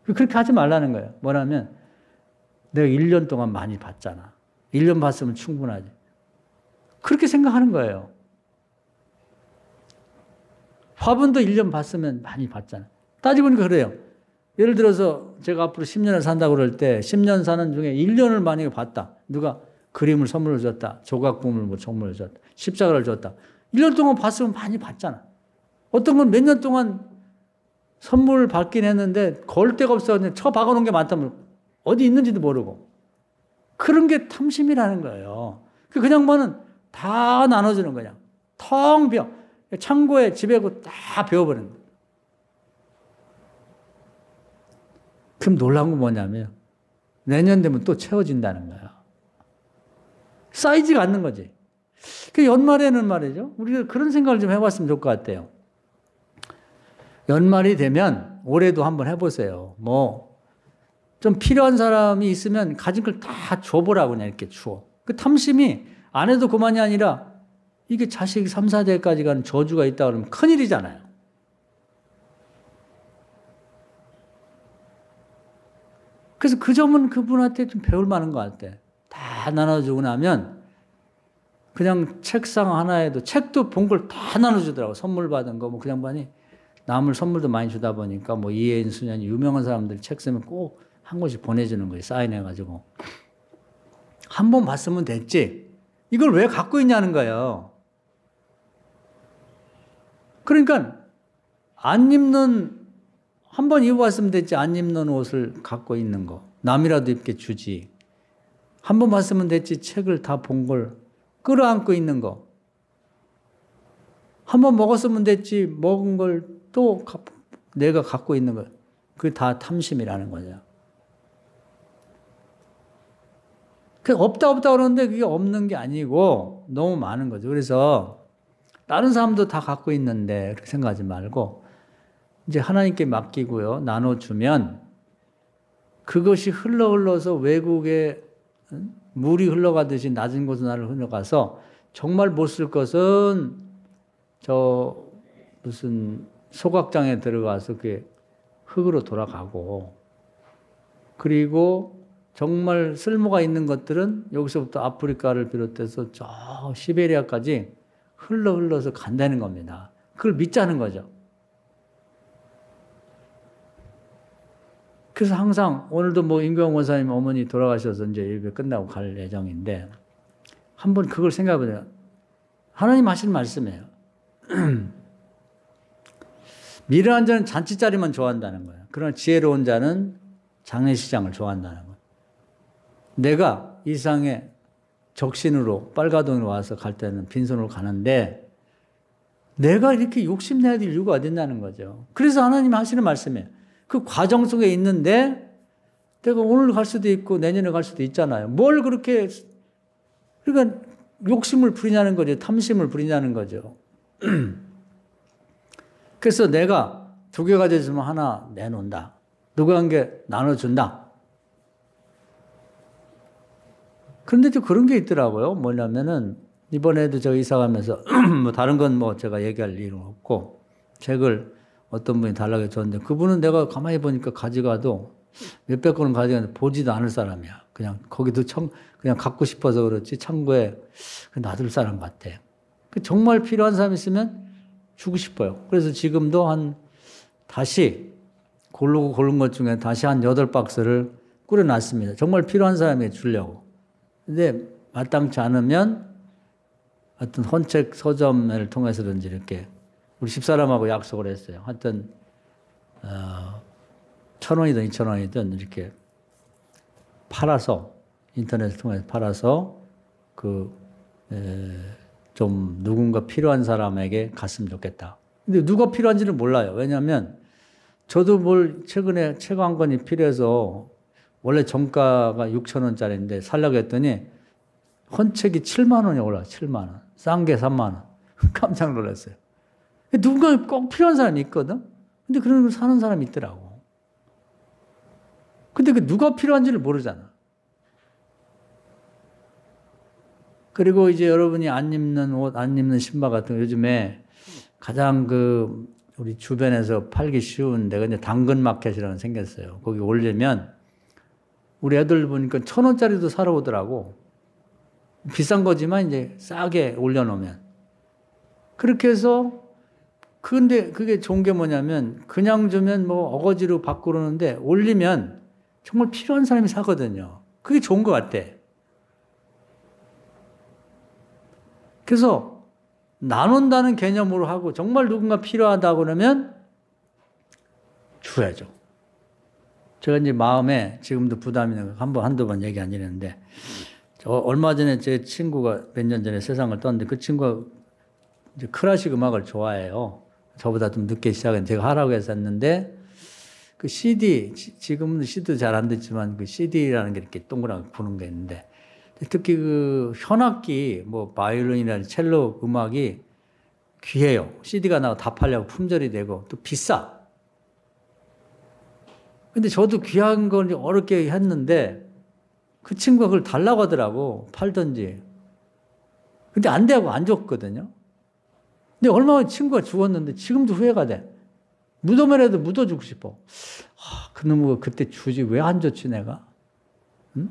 그렇게 하지 말라는 거예요. 뭐냐면 내가 1년 동안 많이 봤잖아. 1년 봤으면 충분하지. 그렇게 생각하는 거예요. 화분도 1년 봤으면 많이 봤잖아. 따지고 보니까 그래요. 예를 들어서 제가 앞으로 10년을 산다고 그럴 때 10년 사는 중에 1년을 만약에 봤다. 누가 그림을 선물로 줬다. 조각품을 뭐 선물로 줬다. 십자가를 줬다. 1년 동안 봤으면 많이 봤잖아. 어떤 건 몇 년 동안 선물을 받긴 했는데 걸 데가 없어 그냥 쳐 박아놓은 게 많다면 어디 있는지도 모르고. 그런 게 탐심이라는 거예요. 그 양반은 다 나눠주는 거냐. 텅 비어. 창고에 집에 다 비워버리는 거예요. 그럼 놀라운 건 뭐냐면 내년 되면 또 채워진다는 거야. 쌓이지가 않는 거지. 그 연말에는 말이죠. 우리가 그런 생각을 좀 해봤으면 좋을 것 같아요. 연말이 되면 올해도 한번 해보세요. 뭐 좀 필요한 사람이 있으면 가진 걸 다 줘보라고 그냥 이렇게 주어. 그 탐심이 안 해도 그만이 아니라 이게 자식 3, 4대까지 가는 저주가 있다 그러면 큰일이잖아요. 그래서 그 점은 그분한테 좀 배울 만한 것 같아. 다 나눠주고 나면 그냥 책상 하나에도 책도 본 걸 다 나눠주더라고. 선물 받은 거 뭐 그냥 반이 남을 선물도 많이 주다 보니까 뭐 이혜인 수녀니 유명한 사람들이 책 쓰면 꼭 한 권씩 보내주는 거예요. 사인해가지고. 한 번 봤으면 됐지. 이걸 왜 갖고 있냐는 거예요. 그러니까 안 입는 한 번 입어봤으면 됐지. 안 입는 옷을 갖고 있는 거. 남이라도 입게 주지. 한 번 봤으면 됐지. 책을 다 본 걸 끌어안고 있는 거. 한 번 먹었으면 됐지. 먹은 걸 또 내가 갖고 있는 거. 그게 다 탐심이라는 거죠. 없다 그러는데 그게 없는 게 아니고 너무 많은 거죠. 그래서 다른 사람도 다 갖고 있는데 그렇게 생각하지 말고 이제 하나님께 맡기고요. 나눠주면 그것이 흘러서 외국에 물이 흘러가듯이 낮은 곳으로 나를 흘러가서 정말 못 쓸 것은 저 무슨 소각장에 들어가서 그게 흙으로 돌아가고 그리고 정말 쓸모가 있는 것들은 여기서부터 아프리카를 비롯해서 저 시베리아까지 흘러서 간다는 겁니다. 그걸 믿자는 거죠. 그래서 항상 오늘도 뭐 임경원 원사님 어머니 돌아가셔서 이제 예배 끝나고 갈 예정인데 한번 그걸 생각해보세요. 하나님 하신 말씀이에요. 미련한 자는 잔치자리만 좋아한다는 거예요. 그러나 지혜로운 자는 장례시장을 좋아한다는 거예요. 내가 이 세상에 적신으로 빨가동으로 와서 갈 때는 빈손으로 가는데 내가 이렇게 욕심내야 될 이유가 어딨냐는 거죠. 그래서 하나님이 하시는 말씀이에요. 그 과정 속에 있는데 내가 오늘 갈 수도 있고 내년에 갈 수도 있잖아요. 뭘 그렇게 그러니까 욕심을 부리냐는 거죠. 탐심을 부리냐는 거죠. 그래서 내가 두 개가 됐으면 하나 내놓는다. 누가 한 개 나눠준다. 그런데 또 그런 게 있더라고요. 뭐냐면은 이번에도 제가 이사 가면서 뭐 다른 건 뭐 제가 얘기할 일은 없고 책을 어떤 분이 달라고 줬는데 그분은 내가 가만히 보니까 가져가도 몇백 권을 가져가는데 보지도 않을 사람이야. 그냥 거기도 그냥 갖고 싶어서 그렇지 창고에 놔둘 사람 같아. 정말 필요한 사람 있으면 주고 싶어요. 그래서 지금도 다시 고른 것 중에 다시 한 8박스를 꾸려놨습니다. 정말 필요한 사람에게 주려고. 근데 마땅치 않으면 어떤 헌책 서점을 통해서든지 이렇게 우리 집사람하고 약속을 했어요. 하여튼 1,000원이든 2,000원이든 이렇게 팔아서 인터넷을 통해서 팔아서 좀 누군가 필요한 사람에게 갔으면 좋겠다. 근데 누가 필요한지는 몰라요. 왜냐하면 저도 최근에 책 한 권이 필요해서 원래 정가가 6,000원짜리인데 살려고 했더니 헌책이 7만 원이 올라요. 7만 원. 싼 게 3만 원. 깜짝 놀랐어요. 누군가 꼭 필요한 사람이 있거든. 근데 그런 걸 사는 사람이 있더라고. 근데 누가 필요한지를 모르잖아. 그리고 이제 여러분이 안 입는 옷, 안 입는 신발 같은 거 요즘에 가장 우리 주변에서 팔기 쉬운 데가 이제 당근마켓이라는 게 생겼어요. 거기 올리면 우리 애들 보니까 1,000원짜리도 사러 오더라고. 비싼 거지만 이제 싸게 올려놓으면. 그렇게 해서 근데 그게 좋은 게 뭐냐면 그냥 주면 뭐 어거지로 받고 그러는데 올리면 정말 필요한 사람이 사거든요. 그게 좋은 것 같아. 그래서 나눈다는 개념으로 하고 정말 누군가 필요하다고 그러면 줘야죠. 제가 이제 마음에 지금도 부담이 있는 거 한두 번 얘기 안 이랬는데 얼마 전에 제 친구가 몇 년 전에 세상을 떴는데 그 친구가 이제 클래식 음악을 좋아해요. 저보다 좀 늦게 시작했는데 제가 하라고 해서 했는데 그 CD, 지금은 CD도 잘 안 듣지만 그 CD라는 게 이렇게 동그랗게 부는 게 있는데 특히 그 현악기, 뭐 바이올린이나 첼로 음악이 귀해요. CD가 나와 다 팔려고 품절이 되고 또 비싸. 근데 저도 귀한 걸 어렵게 했는데 그 친구가 그걸 달라고 하더라고. 팔던지. 근데 안 되고 안 줬거든요. 근데 얼마 전에 친구가 죽었는데 지금도 후회가 돼. 무덤에라도 묻어주고 싶어. 그놈의 그때 주지 왜 안 줬지 내가? 응?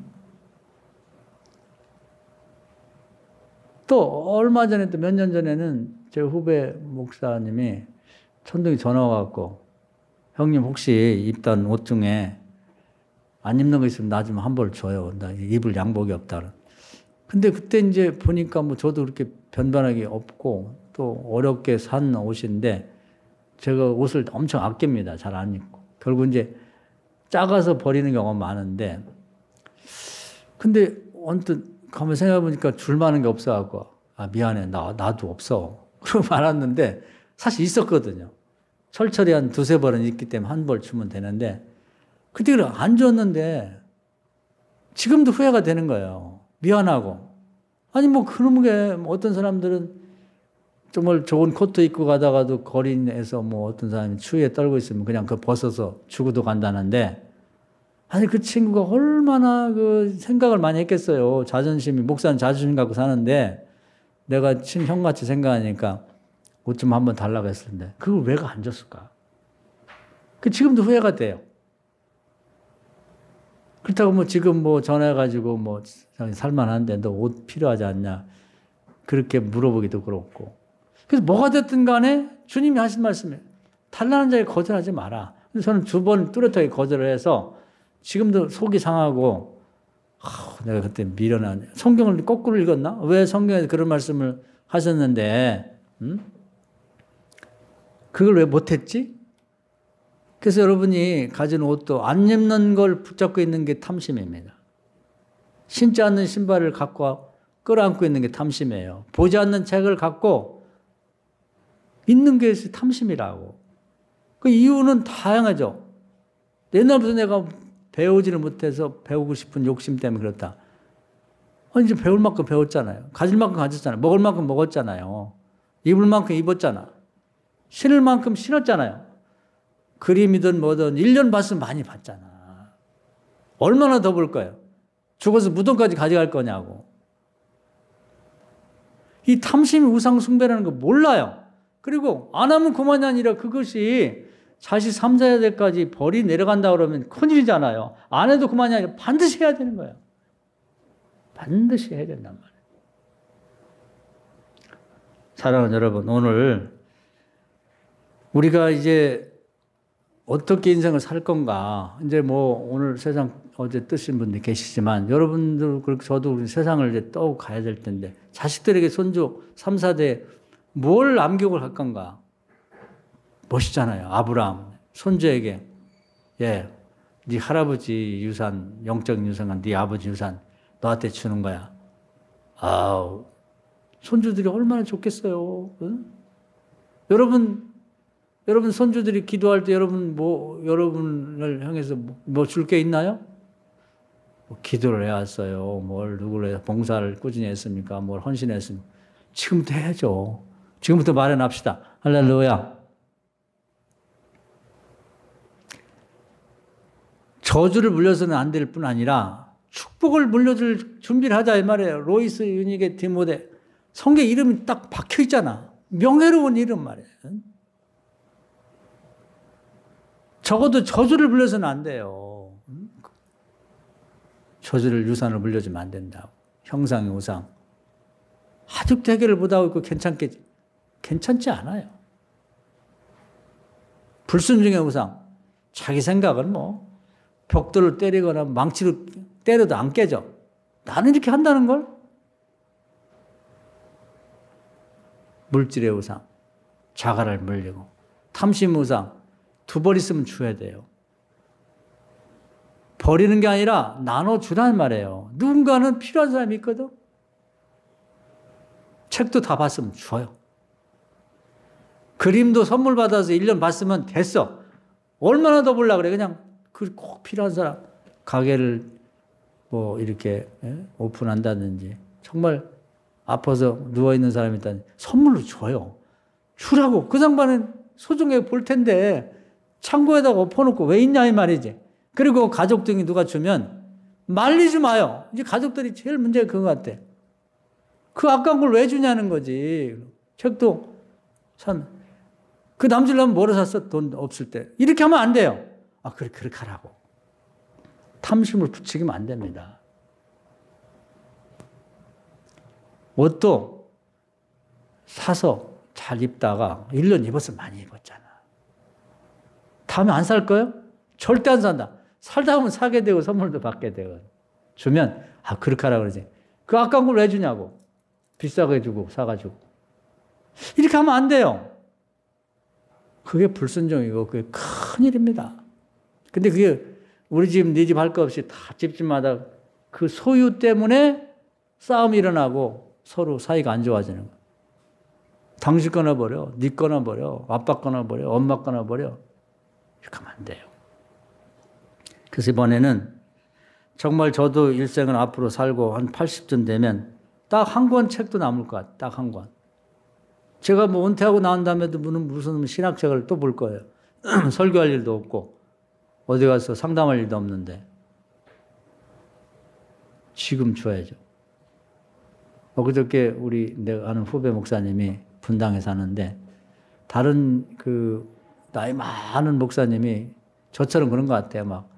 또 얼마 전에 또 몇 년 전에는 제 후배 목사님이 천둥이 전화 와갖고 형님 혹시 입던 옷 중에 안 입는 거 있으면 나 좀 한 벌 줘요. 나 입을 양복이 없다. 근데 그때 이제 보니까 뭐 저도 그렇게 변변하게 없고 또 어렵게 산 옷인데 제가 옷을 엄청 아낍니다. 잘 안 입고. 결국 이제 작아서 버리는 경우가 많은데 근데 언뜻 가만 생각해보니까 줄 만한 게 없어갖고 미안해. 나도 없어. 그러고 말았는데 사실 있었거든요. 철철이 한 2-3벌은 있기 때문에 한 벌 주면 되는데 그때 안 줬는데 지금도 후회가 되는 거예요. 미안하고. 아니 뭐 그런 게 어떤 사람들은 정말 좋은 코트 입고 가다가도 거리에서 뭐 어떤 사람이 추위에 떨고 있으면 그냥 그거 벗어서 주고도 간다는데 아니 그 친구가 얼마나 그 생각을 많이 했겠어요. 자존심이 목사는 자존심 갖고 사는데 내가 친형같이 생각하니까 옷 좀 한번 달라고 했었는데 그걸 왜 안 줬을까? 그 지금도 후회가 돼요. 그렇다고 뭐 지금 뭐 전화해가지고 뭐 살만한데 너 옷 필요하지 않냐. 그렇게 물어보기도 그렇고. 그래서 뭐가 됐든 간에 주님이 하신 말씀이에요. 달라는 자에게 거절하지 마라. 그래서 저는 2번 뚜렷하게 거절을 해서 지금도 속이 상하고 내가 그때 미련하네. 성경을 거꾸로 읽었나? 왜 성경에 그런 말씀을 하셨는데 그걸 왜 못했지? 그래서 여러분이 가진 옷도 안 입는 걸 붙잡고 있는 게 탐심입니다. 신지 않는 신발을 갖고 끌어안고 있는 게 탐심이에요. 보지 않는 책을 갖고 있는 게 탐심이라고. 그 이유는 다양하죠. 옛날부터 내가 배우지를 못해서 배우고 싶은 욕심 때문에 그렇다. 이제 배울 만큼 배웠잖아요. 가질 만큼 가졌잖아요. 먹을 만큼 먹었잖아요. 입을 만큼 입었잖아. 신을 만큼 신었잖아요. 그림이든 뭐든 1년 봤으면 많이 봤잖아. 얼마나 더 볼 거예요? 죽어서 무덤까지 가져갈 거냐고. 이 탐심이 우상 숭배라는 거 몰라요. 그리고 안 하면 그만이 아니라 그것이 자식 3, 4대까지 벌이 내려간다 그러면 큰일이잖아요. 안 해도 그만이 아니라 반드시 해야 되는 거예요. 반드시 해야 된단 말이에요. 사랑하는 여러분, 오늘 우리가 이제 어떻게 인생을 살 건가. 이제 뭐 오늘 세상 어제 뜨신 분들 계시지만 여러분들 그렇게 저도 우리 세상을 이제 떠 가야 될 텐데 자식들에게 손주 3, 4대 뭘 남기고 갈 건가. 멋있잖아요. 아브라함 손주에게 네 할아버지 유산, 영적 유산은 네 아버지 유산 너한테 주는 거야. 아우 손주들이 얼마나 좋겠어요. 응? 여러분 손주들이 기도할 때 여러분을 향해서 뭐 줄 게 있나요? 뭐 기도를 해왔어요. 뭘 누구를 해서 봉사를 꾸준히 했습니까? 뭘 헌신했습니까? 지금부터 해야죠. 지금부터 마련합시다. 할렐루야. 저주를 물려서는 안 될 뿐 아니라 축복을 물려줄 준비를 하자 이 말이에요. 로이스, 유니게, 디모데. 성경 이름이 딱 박혀 있잖아. 명예로운 이름 말이에요. 적어도 저주를 물려서는 안 돼요. 저주를 유산을 물려주면 안 된다고. 형상의 우상. 아직도 해결을 못하고 있고 괜찮지 않아요. 불순종의 우상. 자기 생각은 뭐 벽돌을 때리거나 망치로 때려도 안 깨져. 나는 이렇게 한다는 걸? 물질의 우상. 자가를 물리고. 탐심 우상. 2번 있으면 줘야 돼요. 버리는 게 아니라 나눠주란 말이에요. 누군가는 필요한 사람이 있거든. 책도 다 봤으면 줘요. 그림도 선물 받아서 1년 봤으면 됐어. 얼마나 더 보려고 그래. 그냥 꼭 필요한 사람. 가게를 뭐 이렇게 오픈한다든지 정말 아파서 누워있는 사람이 있다니 선물로 줘요. 주라고. 그 양반은 소중하게 볼 텐데 창고에다가 엎어놓고 왜 있냐 이 말이지. 그리고 가족 등이 누가 주면 말리지 마요. 이제 가족들이 제일 문제가 그거 같아. 그 아까운 걸 왜 주냐는 거지. 책도 참 그 남주려면 뭐로 샀어? 돈 없을 때. 이렇게 하면 안 돼요. 그래 그렇게 하라고. 탐심을 부추기면 안 됩니다. 옷도 사서 잘 입다가 1년 입었으면 많이 입었잖아. 다음에 안 살 거예요? 절대 안 산다. 살다 보면 사게 되고 선물도 받게 되고. 주면 그렇게 하라 그러지. 그 아까운 걸 왜 주냐고. 비싸게 주고 사가지고. 이렇게 하면 안 돼요. 그게 불순종이고 그게 큰일입니다. 근데 그게 우리 집, 네 집 할 거 없이 다 집집마다 그 소유 때문에 싸움이 일어나고 서로 사이가 안 좋아지는 거예요. 당신 거나 버려, 네 거나 버려, 아빠 거나 버려, 엄마 거나 버려. 이렇게 하면 안 돼요. 그래서 이번에는 정말 저도 일생을 앞으로 살고 한 80쯤 되면 딱 한 권 책도 남을 것 같아요. 딱 한 권. 제가 뭐 은퇴하고 나온 다음에도 무슨 신학책을 또 볼 거예요. 설교할 일도 없고 어디 가서 상담할 일도 없는데 지금 줘야죠. 그저께 내가 아는 후배 목사님이 분당에 사는데 다른 나이 많은 목사님이 저처럼 그런 것 같아요. 막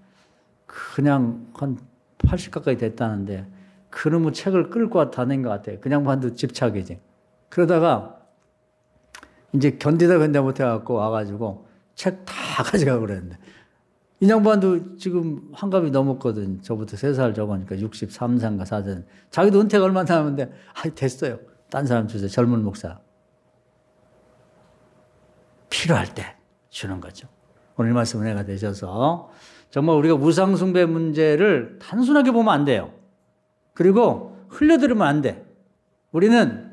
그냥 한 80 가까이 됐다는데 그놈의 책을 끌고 다닌 것 같아요. 그냥 반도 집착이지. 그러다가 이제 견디다 못해갖고 와가지고 책 다 가져가고 그랬는데 이 양반도 지금 한갑이 넘었거든. 저부터 3살 적으니까 63세인가 4세. 자기도 은퇴가 얼마 남았는데 됐어요. 딴 사람 주세요. 젊은 목사. 필요할 때 주는 거죠. 오늘 말씀 은혜가 되셔서 정말 우리가 우상숭배 문제를 단순하게 보면 안 돼요. 그리고 흘려들으면 안 돼. 우리는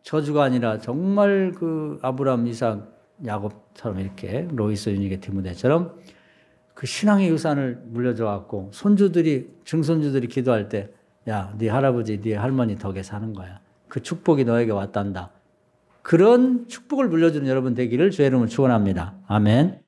저주가 아니라 정말 그 아브라함, 이삭, 야곱처럼 이렇게 로이스, 유니게, 디모데처럼 그 신앙의 유산을 물려줘 갖고 증손주들이 기도할 때 야, 네 할아버지, 네 할머니 덕에 사는 거야. 그 축복이 너에게 왔단다. 그런 축복을 물려주는 여러분 되기를 주의 이름으로 축원합니다. 아멘.